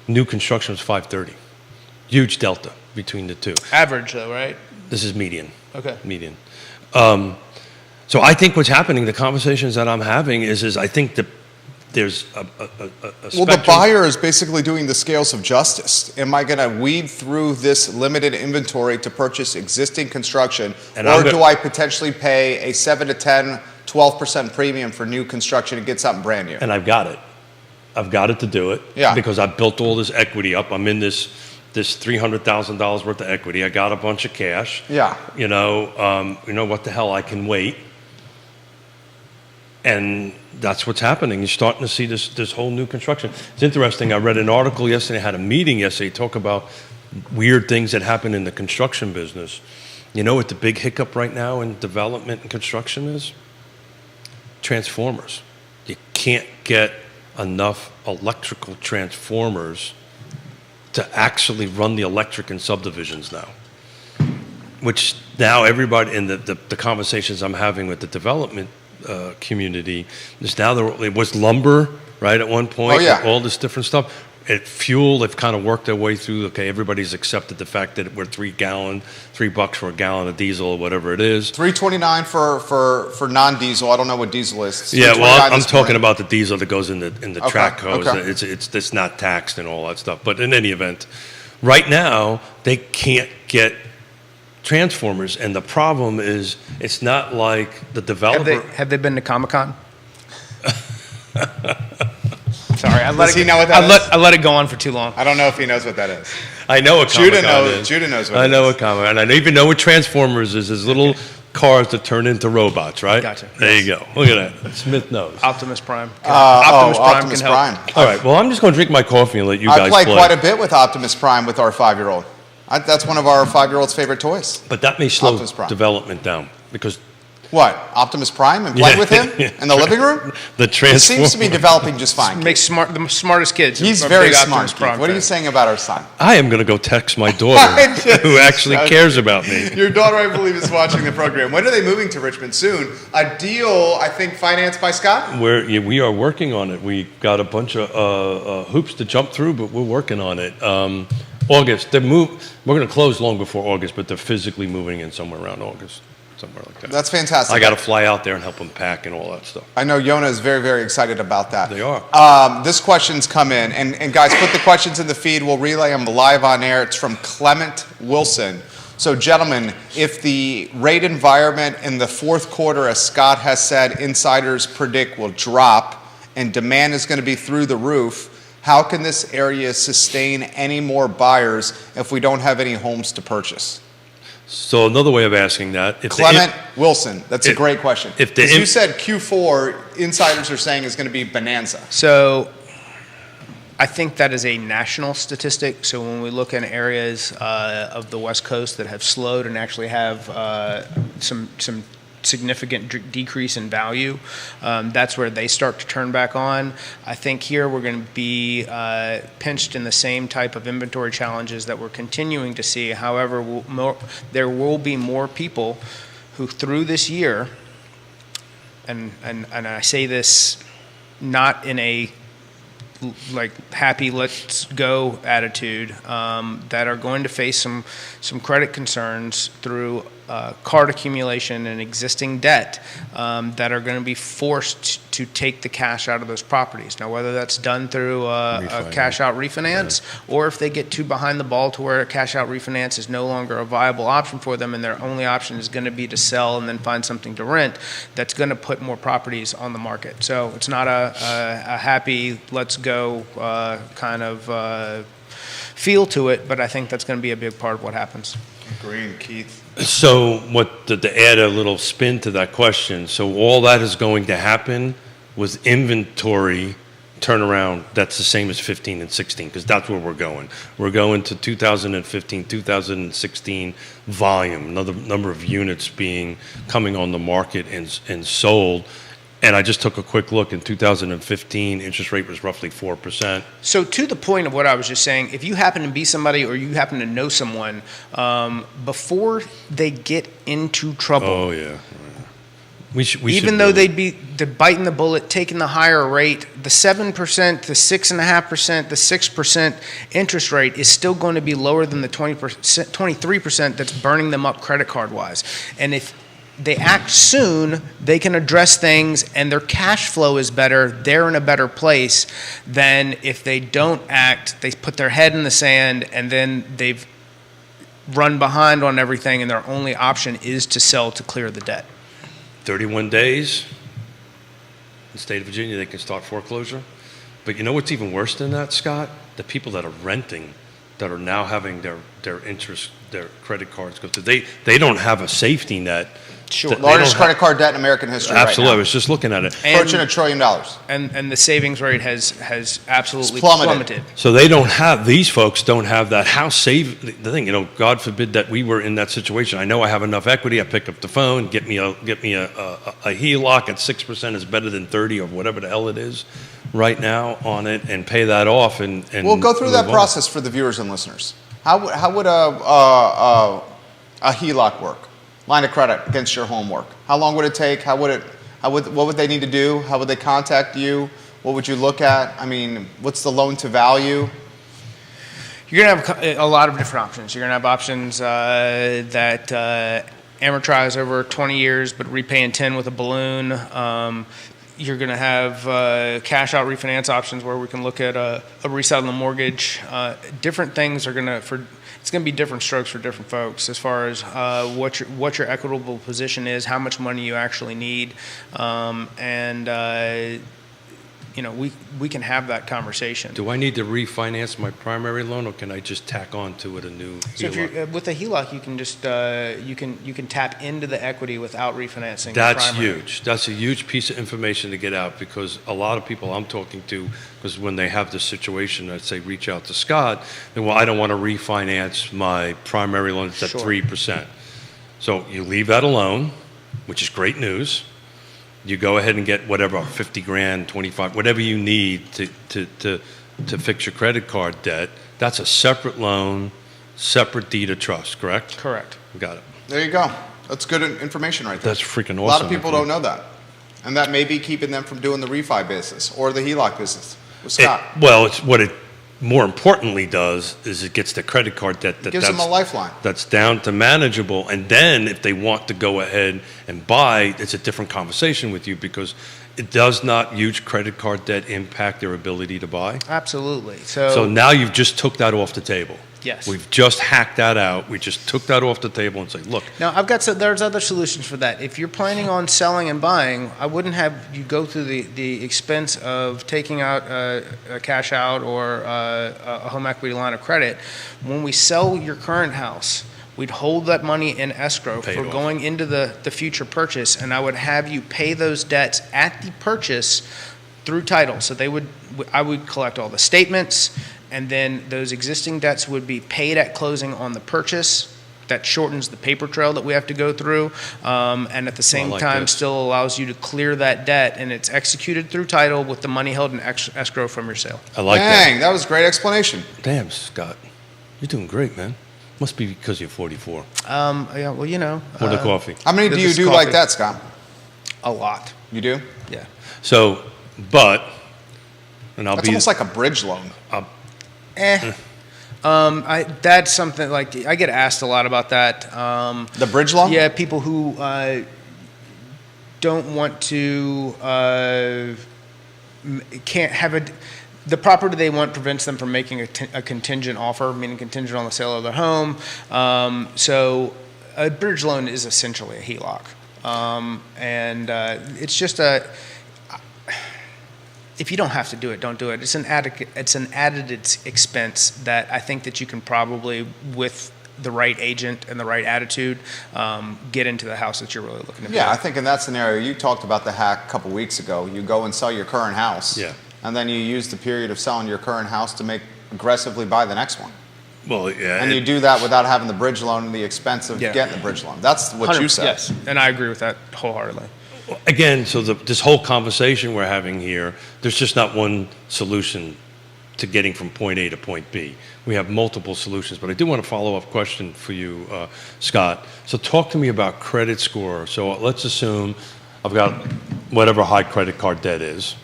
S2: New construction was 530. Huge delta between the two.
S3: Average though, right?
S2: This is median.
S3: Okay.
S2: Median. So I think what's happening, the conversations that I'm having is I think that there's a
S1: Well, the
S2: spectrum.
S1: buyer is basically doing the scales of justice. Am I going to weed through this limited inventory to purchase existing construction,
S2: And
S1: or
S2: I'm gonna-
S1: do I potentially pay a 7 to 10 12% premium for new construction to get something brand new.
S2: And I've got it. I've got it to do it.
S1: Yeah.
S2: Because I built all this equity up. I'm in this $300,000 worth of equity. I got a bunch of cash.
S1: Yeah.
S2: You know what the hell? I can wait. And that's what's happening. You're starting to see this whole new construction. It's interesting. I read an article yesterday. I had a meeting yesterday. Talk about weird things that happen in the construction business. You know what the big hiccup right now in development and construction is? Transformers. You can't get enough electrical transformers to actually run the electric in subdivisions now. Which now everybody in the conversations I'm having with the development community is now it was lumber, right, at one point.
S1: Oh, yeah.
S2: All this different stuff. Fuel, they've kind of worked their way through. Okay, everybody's accepted the fact that we're $3 for a gallon of diesel or whatever it is.
S1: $3.29 for non-diesel. I don't know what diesel is. It's
S2: Yeah,
S1: $3.29
S2: well, I'm
S1: this
S2: talking
S1: morning.
S2: about the diesel that goes in the
S1: Okay,
S2: track hose.
S1: okay.
S2: It's not taxed and all that stuff. But in any event, right now they can't get transformers, and the problem is it's not like the developer.
S3: Have they been to Comic-Con? Sorry,
S1: Does he know what that is?
S3: I let it go on for too long.
S1: I don't know if he knows what that is.
S2: I know what
S1: Judah
S2: Comic-Con
S1: knows.
S2: is.
S1: Judah knows what
S2: I
S1: it
S2: know
S1: is.
S2: what Comic, and I even know what Transformers is. Is little cars that turn into robots, right?
S3: Gotcha.
S2: There
S3: Yes.
S2: you go. Look at that. Smith knows.
S3: Optimus Prime.
S1: Optimus Prime.
S2: All right. Well, I'm just going to drink my coffee and let you
S1: I
S2: guys
S1: play
S2: play.
S1: quite a bit with Optimus Prime with our 5-year-old. That's one of our 5-year-old's favorite toys.
S2: But that may slow
S1: Optimus Prime.
S2: development down because
S1: What? Optimus Prime and play
S2: Yeah.
S1: with him in the living room?
S2: the
S1: It
S2: Transformers
S1: seems to be developing just fine.
S3: Makes the smartest kids.
S1: He's
S3: I'm a
S1: very
S3: big
S1: smart.
S3: Optimus
S1: Keith.
S3: Prime
S1: What are you
S3: fan.
S1: saying about our son?
S2: I am going to go text my daughter,
S1: I just-
S2: who actually cares about me.
S1: Your daughter, I believe, is watching the program. When are they moving to Richmond? Soon. A deal, I think, financed by Scott?
S2: We are working on it. We got a bunch of hoops to jump through, but we're working on it. August. We're going to close long before August, but they're physically moving in somewhere around August, somewhere like that.
S1: That's fantastic.
S2: I got to fly out there and help them pack and all that stuff.
S1: I know Yona is very, very excited about that.
S2: They are.
S1: This question's come in, and guys, put the questions in the feed. We'll relay them live on air. It's from Clement Wilson. So, gentlemen, if the rate environment in the fourth quarter, as Scott has said, insiders predict will drop, and demand is going to be through the roof, how can this area sustain any more buyers if we don't have any homes to purchase?
S2: So another way of asking that, if
S1: Clement Wilson, that's a
S2: if-
S1: great question.
S2: if the
S1: Because you
S2: im-
S1: said Q4, insiders are saying is going to be bonanza.
S3: So I think that is a national statistic. So when we look in areas of the West Coast that have slowed and actually have some significant decrease in value, that's where they start to turn back on. I think here we're going to be pinched in the same type of inventory challenges that we're continuing to see. However, there will be more people who through this year, and I say this not in a like happy let's go attitude, that are going to face some credit concerns through card accumulation and existing debt, that are going to be forced to take the cash out of those properties. Now, whether that's done through a
S2: Refinance.
S3: cash out refinance, or if they get too behind the ball to where a cash out refinance is no longer a viable option for them and their only option is going to be to sell and then find something to rent, that's going to put more properties on the market. So it's not a happy let's go kind of feel to it, but I think that's going to be a big part of what happens.
S1: Green, Keith.
S2: So to add a little spin to that question, so all that is going to happen with inventory turnaround that's the same as 15 and 16, because that's where we're going. We're going to 2015, 2016 volume, another number of units coming on the market and sold. And I just took a quick look. In 2015, interest rate was roughly 4%.
S3: So to the point of what I was just saying, if you happen to be somebody or you happen to know someone, before they get into trouble,
S2: Oh, yeah. We
S3: even
S2: should
S3: though
S2: really-
S3: they'd be biting the bullet, taking the higher rate, the 7%, the 6.5%, the 6% interest rate is still going to be lower than the 23% that's burning them up credit card wise. And if they act soon, they can address things and their cash flow is better. They're in a better place than if they don't act, they put their head in the sand and then they've run behind on everything and their only option is to sell to clear the debt.
S2: 31 days, the state of Virginia, they can start foreclosure. But you know what's even worse than that, Scott? The people that are renting, that are now having their interest, their credit cards go through. They don't have a safety net.
S3: Sure.
S2: They
S1: Largest
S2: don't
S1: credit card debt in American history
S2: Absolutely. I
S1: right
S2: was just looking at it.
S1: Approaching $1 trillion.
S3: And the savings rate has absolutely
S1: It's plummeted.
S3: plummeted.
S2: So these folks don't have that house save. The thing, God forbid that we were in that situation. I know I have enough equity. I pick up the phone, get me a HELOC at 6% is better than 30 or whatever the hell it is right now on it, and pay that off. And
S1: We'll go through that
S2: move on.
S1: process for the viewers and listeners. How would a HELOC work? Line of credit against your home work. How long would it take? What would they need to do? How would they contact you? What would you look at? I mean, what's the loan to value?
S3: You're going to have a lot of different options. You're going to have options that amortize over 20 years but repay in 10 with a balloon. You're going to have cash out refinance options where we can look at a resettlement mortgage. Different things are going to, it's going to be different strokes for different folks as far as what your equitable position is, how much money you actually need, we can have that conversation.
S2: Do I need to refinance my primary loan, or can I just tack on to it a new
S3: So if
S2: HELOC?
S3: you're, with a HELOC, you can just you can tap into the equity without refinancing. the
S2: That's
S3: primary.
S2: huge. That's a huge piece of information to get out, because a lot of people I'm talking to, because when they have this situation, I'd say reach out to Scott, and well, I don't want to refinance my primary loan. It's at
S3: Sure.
S2: 3%. So you leave that alone, which is great news. You go ahead and get whatever, 50 grand, 25, whatever you need to fix your credit card debt. That's a separate loan, separate deed of trust, correct?
S3: Correct.
S2: Got it.
S1: There you go. That's good information right there.
S2: That's freaking awesome.
S1: A lot of people don't know that. And that may be keeping them from doing the refi business or the HELOC business with Scott.
S2: It's what it more importantly does is it gets the credit card debt
S1: It gives them a lifeline.
S2: that's down to manageable. And then if they want to go ahead and buy, it's a different conversation with you, because it does not huge credit card debt impact their ability to buy.
S3: Absolutely.
S2: So now you've just took that off the table.
S3: Yes.
S2: We've just hacked that out. We just took that off the table and say, look,
S3: Now, there's other solutions for that. If you're planning on selling and buying, I wouldn't have you go through the expense of taking out a cash out or a home equity line of credit. When we sell your current house, we'd hold that money in escrow
S2: Pay it
S3: for
S2: off.
S3: going into the future purchase, and I would have you pay those debts at the purchase through title. So I would collect all the statements, and then those existing debts would be paid at closing on the purchase. That shortens the paper trail that we have to go through, and at the same
S2: like
S3: time
S2: this.
S3: still allows you to clear that debt, and it's executed through title with the money held in escrow from your sale.
S2: I like that.
S1: Dang, that was a great explanation.
S2: Damn, Scott, you're doing great, man. Must be because you're 44.
S3: Yeah, well,
S2: What a coffee.
S1: How many do you
S3: This
S1: do
S3: coffee.
S1: like that, Scott?
S3: a lot.
S1: You do?
S3: Yeah.
S2: So, and I'll
S1: That's
S2: be
S1: almost like a bridge loan.
S3: That's something like I get asked a lot about that.
S1: The bridge loan?
S3: Yeah, people who don't want to can't have the property they want prevents them from making a contingent offer, meaning contingent on the sale of their home. So a bridge loan is essentially a HELOC, and it's just if you don't have to do it, don't do it. It's an added expense that I think that you can probably, with the right agent and the right attitude, get into the house that you're really looking to buy.
S1: Yeah, I think in that scenario, you talked about the hack a couple weeks ago. You go and sell your current house.
S2: Yeah.
S1: And then you use the period of selling your current house to aggressively buy the next one.
S2: well, yeah.
S1: And you do that without having the bridge loan and the expense of
S3: Yeah.
S1: getting the bridge loan. That's what you said.
S3: Yes, and I agree with that wholeheartedly.
S2: Again, so this whole conversation we're having here, there's just not one solution to getting from point A to point B. We have multiple solutions, but I do want a follow-up question for you, Scott. So talk to me about credit score. So let's assume I've got whatever high credit card debt is,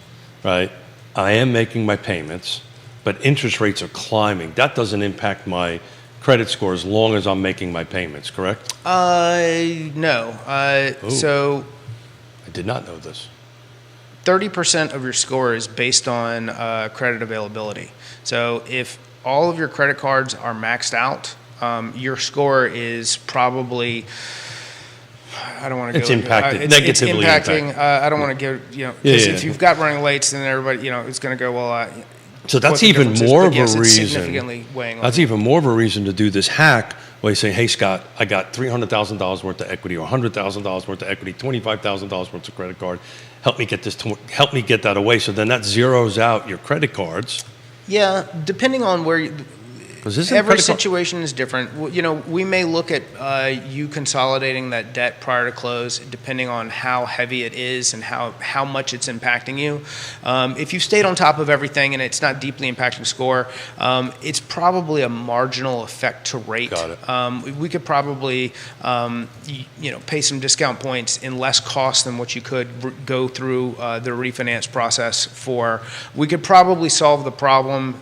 S2: right? I am making my payments, but interest rates are climbing. That doesn't impact my credit score as long as I'm making my payments, correct?
S3: No.
S2: Ooh.
S3: So
S2: I did not know this.
S3: 30% of your score is based on credit availability. So if all of your credit cards are maxed out, your score is probably I don't want to
S2: It's
S3: go.
S2: impacted,
S3: It's
S2: negatively
S3: impacting. I don't want to give,
S2: Yeah,
S3: because
S2: yeah.
S3: if you've got running lates, then everybody, it's going to go, well,
S2: So
S3: what
S2: that's
S3: the
S2: even
S3: difference is,
S2: more
S3: but
S2: of
S3: yes,
S2: a
S3: it's
S2: reason.
S3: significantly weighing on
S2: That's
S3: it.
S2: even more of a reason to do this hack where you say, hey, Scott, I got $300,000 worth of equity or $100,000 worth of equity, $25,000 worth of credit card. Help me get that away. So then that zeroes out your credit cards.
S3: Yeah, depending on where you,
S2: 'Cause isn't
S3: every
S2: credit card-
S3: situation is different. We may look at you consolidating that debt prior to close, depending on how heavy it is and how much it's impacting you. If you've stayed on top of everything and it's not deeply impacting score, it's probably a marginal effect to rate.
S2: Got it.
S3: We could probably, pay some discount points in less cost than what you could go through the refinance process for. We could probably solve the problem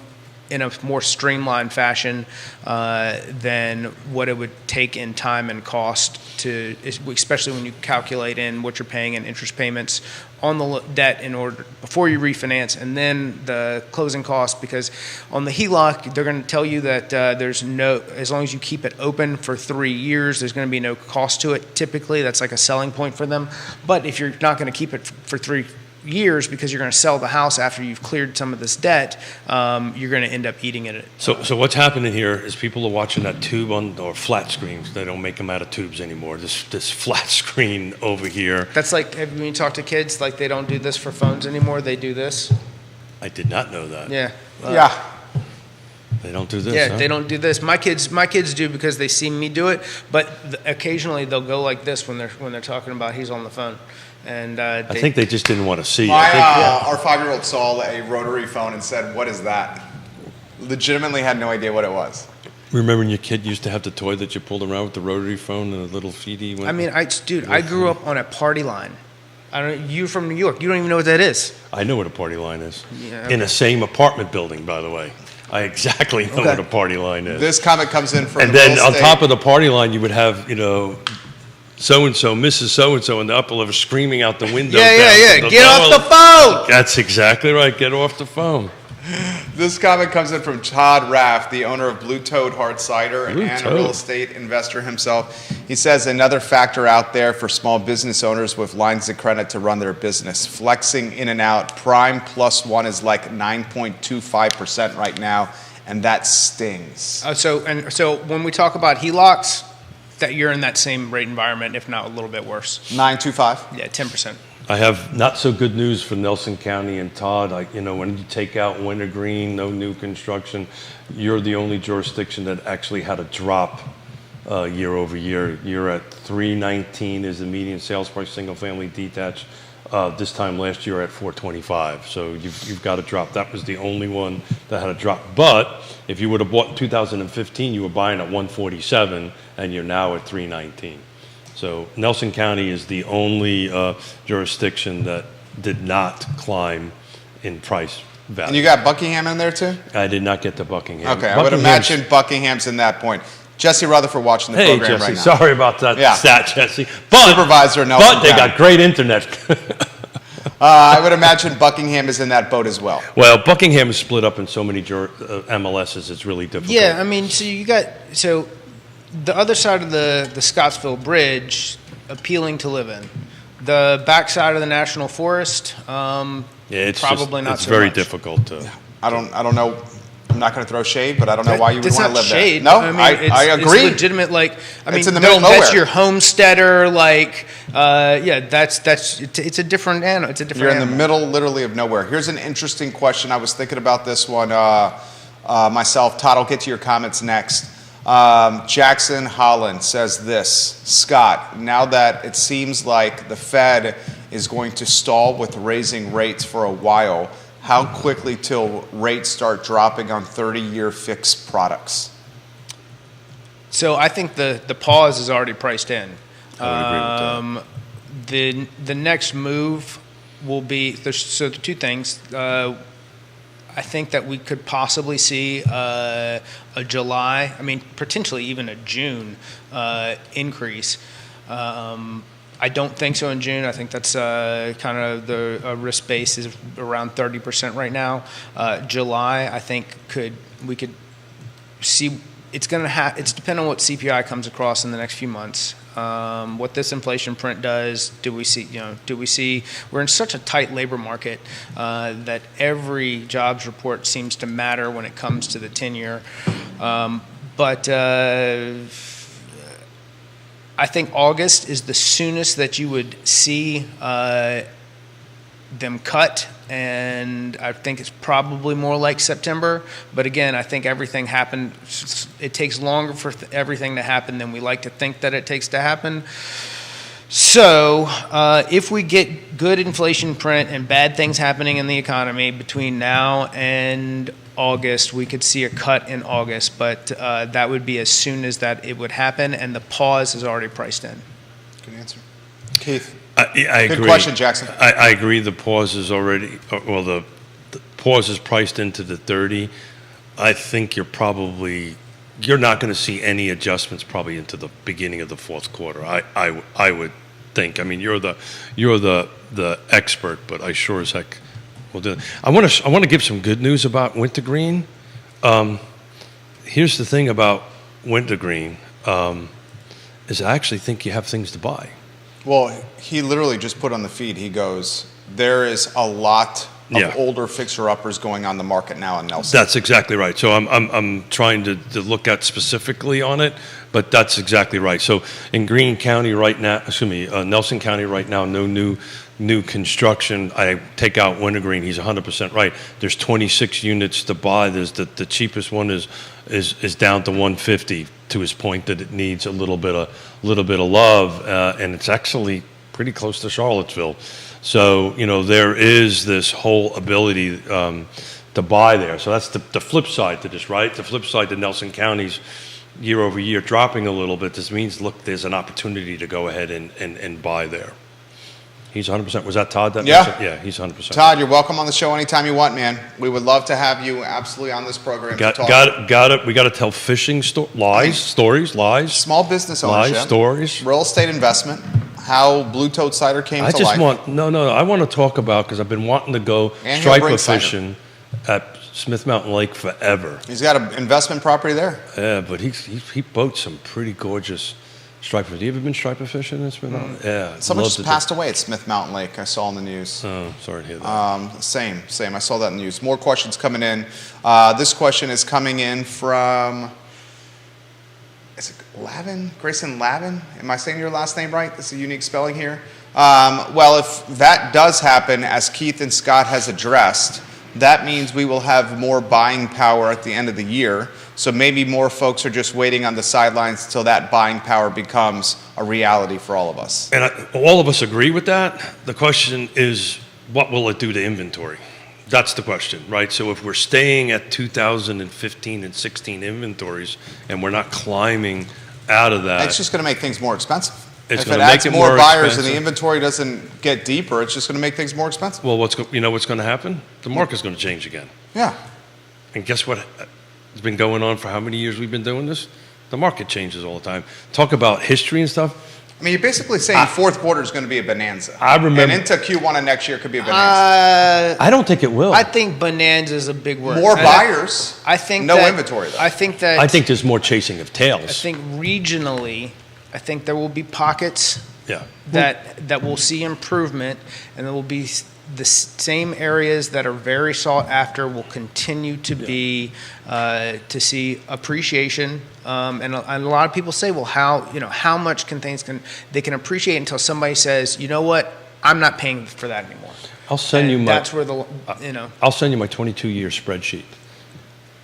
S3: in a more streamlined fashion than what it would take in time and cost to, especially when you calculate in what you're paying in interest payments on the debt in order before you refinance, and then the closing costs. Because on the HELOC, they're going to tell you that there's no, as long as you keep it open for 3 years, there's going to be no cost to it. Typically, that's like a selling point for them. But if you're not going to keep it for 3 years because you're going to sell the house after you've cleared some of this debt, you're going to end up eating it.
S2: So what's happening here is people are watching that tube or flat screens. They don't make them out of tubes anymore. This flat screen over here.
S3: That's like, when you talk to kids, like they don't do this for phones anymore, they do this.
S2: I did not know that.
S3: Yeah.
S1: Yeah.
S2: They don't do this.
S3: Yeah,
S2: huh?
S3: they don't do this. My kids do because they see me do it, but occasionally they'll go like this when they're talking about he's on the phone. And
S2: I think they just didn't want to see.
S1: My,
S2: I think,
S1: our 5-year-old saw a rotary phone and said, "What is that?" Legitimately had no idea what it was.
S2: Remember when your kid used to have the toy that you pulled around with the rotary phone and a little feedy?
S3: I mean, I grew up on a party line. You're from New York. You don't even know what that is.
S2: I know what a party line is.
S3: Yeah,
S2: In the same apartment building, by the way. I exactly know
S3: Okay.
S2: what a party line is.
S1: This comment comes in from
S2: And
S1: the
S2: then
S1: real
S2: on
S1: estate-
S2: top of the party line, you would have, so-and-so, Mrs. So-and-so in the upper level screaming out the window. down to
S3: Get off the phone!
S2: That's exactly right. Get off the phone.
S1: This comment comes in from Todd Raff, the owner of Blue Toad Hard Cider
S2: Blue
S1: and a
S2: Toad.
S1: real estate investor himself. He says another factor out there for small business owners with lines of credit to run their business. Flexing in and out. Prime plus one is like 9.25% right now, and that stings.
S3: So when we talk about HELOCs, that you're in that same rate environment, if not a little bit worse.
S1: 9.25?
S3: Yeah, 10%.
S2: I have not so good news for Nelson County and Todd. When you take out Wintergreen, no new construction, you're the only jurisdiction that actually had a drop year over year. You're at 319 is the median sales price, single family detached. This time last year at 425. So you've got a drop. That was the only one that had a drop. But if you would have bought in 2015, you were buying at 147, and you're now at 319. So Nelson County is the only jurisdiction that did not climb in price value.
S1: And you got Buckingham in there too?
S2: I did not get to Buckingham.
S1: Okay, I would
S2: Buckingham's-
S1: imagine Buckingham's in that point. Jesse Rutherford watching the
S2: Hey,
S1: program
S2: Jesse,
S1: right now.
S2: sorry about that
S1: Yeah.
S2: stat, Jesse. But,
S1: Supervisor Nelson
S2: but they
S1: County.
S2: got great internet.
S1: I would imagine Buckingham is in that boat as well.
S2: Well, Buckingham is split up in so many MLSs, it's really difficult.
S3: Yeah, I mean, so the other side of the Scottsville Bridge, appealing to live in. The backside of the National Forest,
S2: It's
S3: probably
S2: just,
S3: not
S2: it's
S3: so
S2: very
S3: much.
S2: difficult to.
S1: I don't know. I'm not going to throw shade, but I don't know why you would
S3: That's
S1: want to
S3: not
S1: live
S3: shade.
S1: there. No,
S3: I mean,
S1: I agree.
S3: It's legitimate. Like,
S1: It's in the middle of
S3: That's
S1: nowhere.
S3: your homesteader. Like, it's a different animal. It's a different.
S1: You're in the
S3: animal.
S1: middle, literally, of nowhere. Here's an interesting question. I was thinking about this one myself. Todd, I'll get to your comments next. Jackson Holland says this: Scott, now that it seems like the Fed is going to stall with raising rates for a while, how quickly till rates start dropping on 30-year fixed products?
S3: So I think the pause is already priced in.
S2: I would agree with that.
S3: The next move will be so the two things. I think that we could possibly see a July, potentially even a June increase. I don't think so in June. I think that's kind of the risk base is around 30% right now. July, I think we could see. It's depending on what CPI comes across in the next few months. what this inflation print does. Do we see, we're in such a tight labor market that every jobs report seems to matter when it comes to the 10-year. But I think August is the soonest that you would see them cut, and I think it's probably more like September. But again, I think everything happened. It takes longer for everything to happen than we like to think that it takes to happen. So if we get good inflation print and bad things happening in the economy between now and August, we could see a cut in August, but that would be as soon as that it would happen, and the pause is already priced in.
S1: Good answer. Keith?
S2: I
S1: Good
S2: agree.
S1: question, Jackson.
S2: I agree. The pause is already, well, the pause is priced into the 30. I think you're not going to see any adjustments probably into the beginning of the fourth quarter. I would think. I mean, you're the expert, but I sure as heck will do it. I want to give some good news about Wintergreen. Here's the thing about Wintergreen, is I actually think you have things to buy.
S1: Well, he literally just put on the feed, he goes, there is a lot of
S2: Yeah.
S1: older fixer-uppers going on the market now in Nelson.
S2: That's exactly right. So I'm trying to look at specifically on it, but that's exactly right. So in Greene County right now, Nelson County right now, no new construction. I take out Wintergreen. He's 100% right. There's 26 units to buy. There's the cheapest one is down to 150. To his point that it needs a little bit of love, and it's actually pretty close to Charlottesville. So there is this whole ability to buy there. So that's the flip side to this, right? The flip side to Nelson County's year over year dropping a little bit. This means, look, there's an opportunity to go ahead and buy there. He's 100%. Was that Todd? Yeah, he's 100%.
S1: Todd, you're welcome on the show anytime you want, man. We would love to have you absolutely on this program.
S2: Got it. We got to tell fishing stories, lies.
S1: Small business ownership.
S2: Lies, stories.
S1: Real estate investment. How Blue Toad Cider came
S2: I
S1: to
S2: just
S1: life.
S2: I want to talk about, because I've been wanting to go
S1: And he'll bring
S2: striper
S1: cider.
S2: fishing at Smith Mountain Lake forever.
S1: He's got an investment property there.
S2: Yeah, but he boats some pretty gorgeous striper. Have you ever been striper fishing in Smith Mountain? Yeah.
S1: Someone
S2: loved
S1: just
S2: it.
S1: passed away at Smith Mountain Lake. I saw in the news.
S2: Oh, sorry to hear that.
S1: Same. I saw that in the news. More questions coming in. This question is coming in from, is it Lavin? Grayson Lavin? Am I saying your last name right? This is a unique spelling here. Well, if that does happen, as Keith and Scott has addressed, that means we will have more buying power at the end of the year. So maybe more folks are just waiting on the sidelines until that buying power becomes a reality for all of us.
S2: And all of us agree with that. The question is, what will it do to inventory? That's the question, right? So if we're staying at 2015 and 16 inventories and we're not climbing out of that,
S1: It's just going to make things more expensive.
S2: It's
S1: If
S2: gonna
S1: it
S2: make
S1: adds
S2: it
S1: more
S2: more
S1: buyers and the
S2: expensive.
S1: inventory doesn't get deeper, it's just going to make things more expensive.
S2: well, what's going to happen? The market's going to change again.
S1: Yeah.
S2: And guess what? It's been going on for how many years we've been doing this? The market changes all the time. Talk about history and stuff.
S1: I mean, you're basically saying fourth quarter is going to be a bonanza.
S2: I remember-
S1: And into Q1 of next year could be a bonanza.
S2: I don't think it will.
S3: I think bonanza is a big word.
S1: More
S3: And
S1: buyers,
S3: I think
S1: no
S3: that-
S1: inventory, though.
S3: I think that.
S2: I think there's more chasing of
S3: I
S2: tails.
S3: think regionally, I think there will be pockets
S2: Yeah.
S3: that will see improvement, and there will be the same areas that are very sought after will continue to be to see appreciation. And a lot of people say, well, how much can they can appreciate until somebody says, you know what, I'm not paying for that anymore.
S2: I'll send
S3: And
S2: you my.
S3: that's where
S2: I'll send you my 22-year spreadsheet.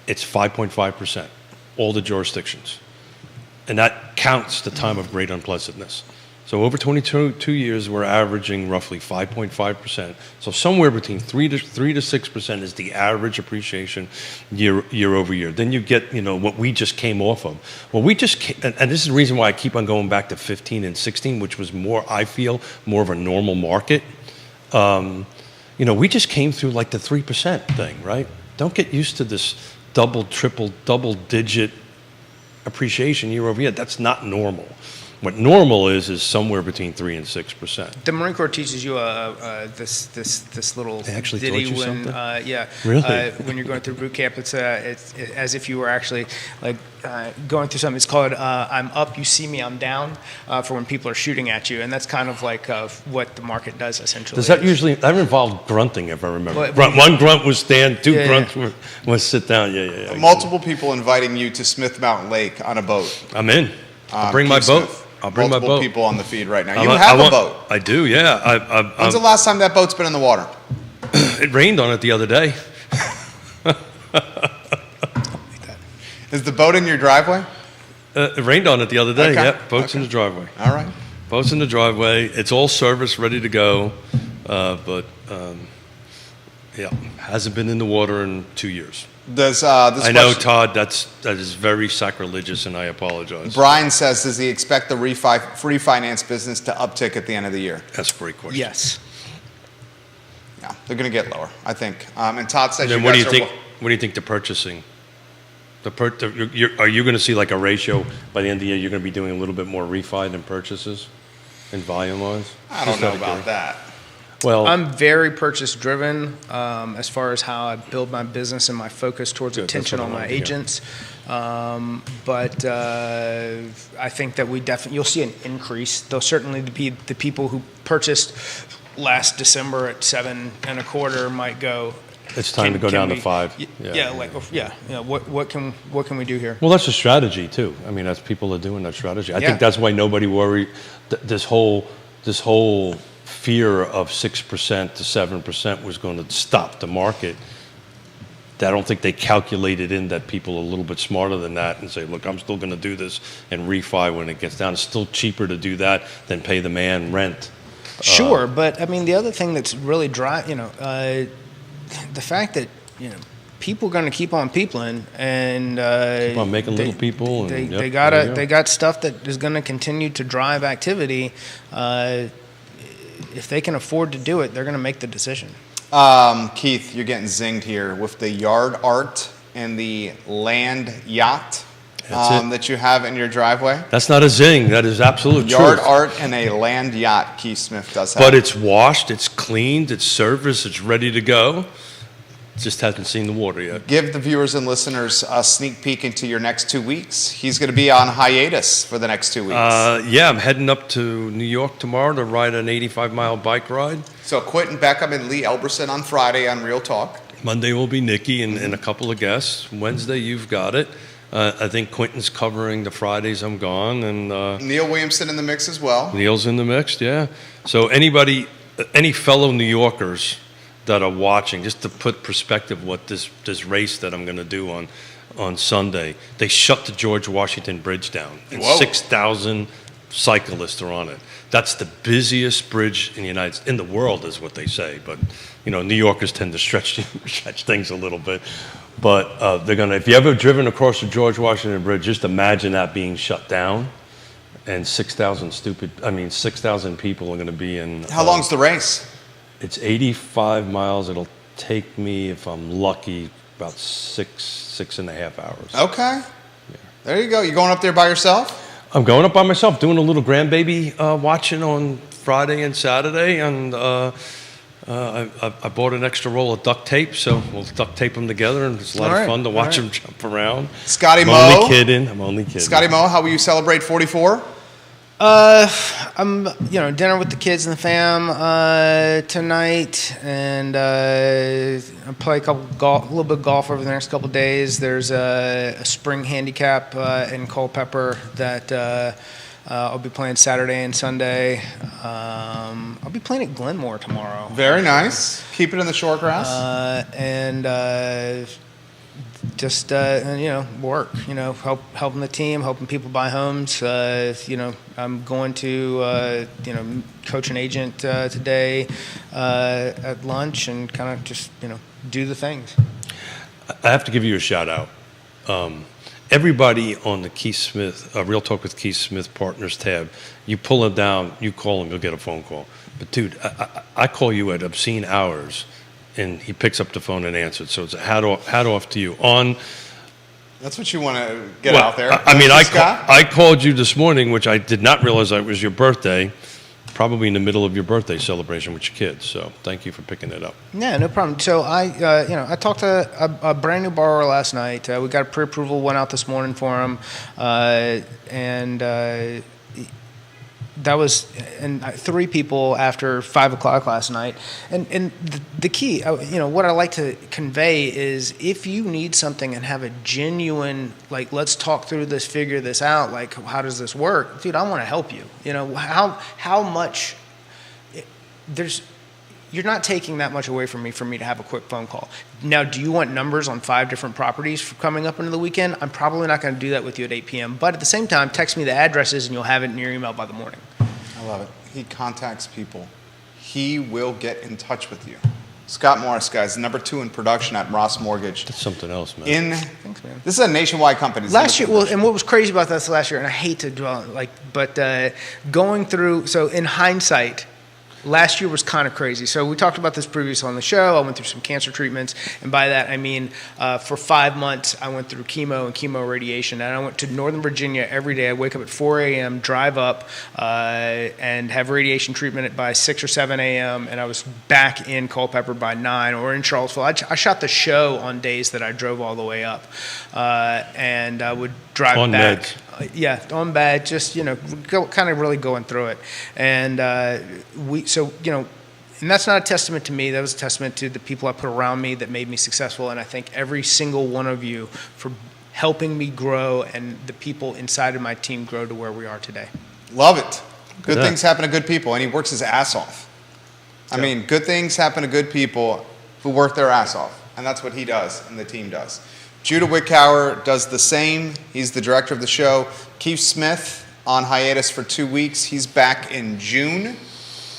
S2: It's 5.5%, all the jurisdictions. And that counts the time of great unpleasantness. So over 22 years, we're averaging roughly 5.5%. So somewhere between 3 to 6% is the average appreciation year over year. Then you get, what we just came off of. Well, and this is the reason why I keep on going back to 15 and 16, which was I feel, more of a normal market. We just came through like the 3% thing, right? Don't get used to this double digit appreciation year over year. That's not normal. What normal is somewhere between 3 and 6%.
S3: The Marine Corps teaches you this little
S2: They actually
S3: ditty
S2: taught you
S3: when
S2: something? Really?
S3: When you're going through boot camp. It's as if you were actually like going through something. It's called "I'm up, you see me, I'm down" for when people are shooting at you, and that's kind of like what the market does essentially.
S2: Does that usually, that involved grunting, if I remember?
S3: Well,
S2: One grunt was stand, two
S3: Yeah,
S2: grunts was sit down. Yeah.
S1: Multiple people inviting you to Smith Mountain Lake on a boat.
S2: I'm in. I'll bring my
S1: Keith
S2: boat.
S1: Smith.
S2: I'll bring my
S1: Multiple
S2: boat.
S1: people on the feed right now.
S2: I
S1: You
S2: want-
S1: have
S2: I
S1: a
S2: want-
S1: boat.
S2: I do, yeah.
S1: When's the last time that boat's been in the water?
S2: It rained on it the other day.
S1: Is the boat in your driveway?
S2: It rained on it the other day.
S1: Okay.
S2: Yep, boat's in the driveway.
S1: All right.
S2: Boat's in the driveway. It's all serviced, ready to go. But yeah, hasn't been in the water in 2 years.
S1: Does this
S2: I know,
S1: question-
S2: Todd. That is very sacrilegious, and I apologize.
S1: Brian says, does he expect the refinance business to uptick at the end of the year?
S2: That's a great question.
S3: Yes.
S1: Yeah, they're going to get lower, I think. And Todd says
S2: And then
S1: you
S2: what do
S1: guys
S2: you
S1: are
S2: think? What do you think the purchasing? Are you going to see like a ratio by the end of the year? You're going to be doing a little bit more refi than purchases, in volume wise.
S1: I don't know about that.
S2: Well,
S3: I'm very purchase driven as far as how I build my business and my focus towards
S2: Good, that's
S3: attention
S2: what
S3: on
S2: I
S3: my
S2: wanted to hear.
S3: agents. But I think that you'll see an increase. There'll certainly be the people who purchased last December at 7.25 might go.
S2: it's time to go down to 5.
S3: What can we do here?
S2: Well, that's a strategy too. I mean, that's people are doing that strategy. I
S3: Yeah.
S2: think that's why nobody worried. This whole fear of 6% to 7% was going to stop the market. I don't think they calculated in that people are a little bit smarter than that and say, look, I'm still going to do this and refi when it gets down. It's still cheaper to do that than pay the man rent.
S3: Sure, but I mean, the other thing that's really the fact that people are going to keep on peopling, and
S2: Keep on making little people, and
S3: They,
S2: yep,
S3: they got
S2: there you go.
S3: they got stuff that is going to continue to drive activity. If they can afford to do it, they're going to make the decision.
S1: Keith, you're getting zinged here with the yard art and the land yacht
S2: That's it.
S1: that you have in your driveway.
S2: That's not a zing. That is absolute
S1: Yard
S2: truth.
S1: art and a land yacht Keith Smith does have.
S2: But it's washed, it's cleaned, it's serviced, it's ready to go. It just hasn't seen the water yet.
S1: Give the viewers and listeners a sneak peek into your next 2 weeks. He's going to be on hiatus for the next 2 weeks.
S2: Yeah, I'm heading up to New York tomorrow to ride an 85-mile bike ride.
S1: So Quentin Beckham and Lee Elberson on Friday on Real Talk.
S2: Monday will be Nikki and a couple of guests. Wednesday, you've got it. I think Quentin's covering the Fridays I'm gone, and
S1: Neil Williamson in the mix as well.
S2: Neil's in the mix, yeah. So any fellow New Yorkers that are watching, just to put perspective what this race that I'm going to do on Sunday, they shut the George Washington Bridge down, and
S1: Whoa.
S2: 6,000 cyclists are on it. That's the busiest bridge in the world, is what they say. But New Yorkers tend to stretch things a little bit. But they're gonna. If you ever driven across the George Washington Bridge, just imagine that being shut down, and 6,000 people are going to be in.
S1: How long's the race?
S2: It's 85 miles. It'll take me, if I'm lucky, about six and a half hours.
S1: Okay. There you go. You going up there by yourself?
S2: I'm going up by myself, doing a little grandbaby watching on Friday and Saturday, and I bought an extra roll of duct tape, so we'll duct tape them together, and it's a lot
S3: All right,
S2: of fun to
S3: all
S2: watch
S3: right.
S2: them jump around.
S1: Scotty
S2: I'm
S1: Moe.
S2: I'm only kidding.
S1: Scotty Moe, how will you celebrate 44?
S3: I'm dinner with the kids and the fam tonight, and I play a little bit of golf over the next couple of days. There's a spring handicap in Culpeper that I'll be playing Saturday and Sunday. I'll be playing at Glenmore tomorrow.
S1: Very nice. Keep it in the short grass.
S3: Just work, helping the team, helping people buy homes. I'm going to coach an agent today at lunch, and kind of just do the things.
S2: I have to give you a shout out. Everybody on the Keith Smith, Real Talk with Keith Smith Partners tab, you pull them down, you call him, you'll get a phone call. But dude, I call you at obscene hours, and he picks up the phone and answers. So it's a hat off to you. On
S1: That's what you want to get
S2: Well,
S1: out there.
S2: I mean,
S1: Scott?
S2: I called you this morning, which I did not realize it was your birthday, probably in the middle of your birthday celebration with your kids. So thank you for picking it up.
S3: Yeah, no problem. So I talked to a brand new borrower last night. We got a pre-approval, went out this morning for him, that was 3 people after 5 o'clock last night. And the key, what I like to convey is if you need something and have a genuine, like, let's talk through this, figure this out, like, how does this work? Dude, I want to help you. How much you're not taking that much away from me for me to have a quick phone call. Now, do you want numbers on 5 different properties for coming up into the weekend? I'm probably not going to do that with you at 8 p.m. But at the same time, text me the addresses and you'll have it in your email by the morning.
S1: I love it. He contacts people. He will get in touch with you. Scott Morris, guys, number 2 in production at Ross Mortgage.
S2: That's something else, man.
S3: Thanks, man.
S1: This is a nationwide company. It's
S3: Last year,
S1: number 2 in
S3: well, and what was crazy about this last year, and I hate to dwell on it, but going through, so in hindsight, last year was kind of crazy. So we talked about this previously on the show. I went through some cancer treatments, and by that I mean for 5 months I went through chemo and chemo radiation, and I went to Northern Virginia every day. I wake up at 4 a.m., drive up, and have radiation treatment by 6 or 7 a.m., and I was back in Culpeper by 9 or in Charlottesville. I shot the show on days that I drove all the way up, and I would drive
S2: On
S3: back.
S2: meds.
S3: Yeah, on bad, just, kind of really going through it. And and that's not a testament to me. That was a testament to the people I put around me that made me successful. And I thank every single one of you for helping me grow and the people inside of my team grow to where we are today.
S1: Love it. Good
S2: that.
S1: things happen to good people, and he works his ass off. I mean, good things happen to good people who work their ass off, and that's what he does and the team does. Judah Wickower does the same. He's the director of the show. Keith Smith on hiatus for 2 weeks. He's back in June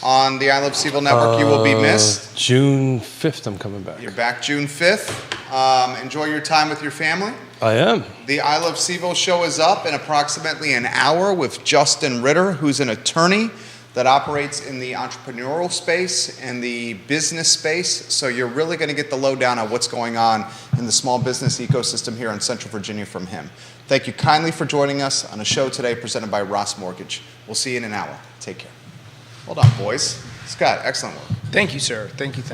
S1: on the I Love Seville Network. You will be missed.
S2: June 5th, I'm coming back.
S1: You're back June 5th. Enjoy your time with your family.
S2: I am.
S1: The I Love Seville show is up in approximately an hour with Justin Ritter, who's an attorney that operates in the entrepreneurial space and the business space. So you're really going to get the lowdown on what's going on in the small business ecosystem here in Central Virginia from him. Thank you kindly for joining us on a show today presented by Ross Mortgage. We'll see you in an hour. Take care. Hold on, boys. Scott, excellent work.
S3: Thank you, sir. Thank you.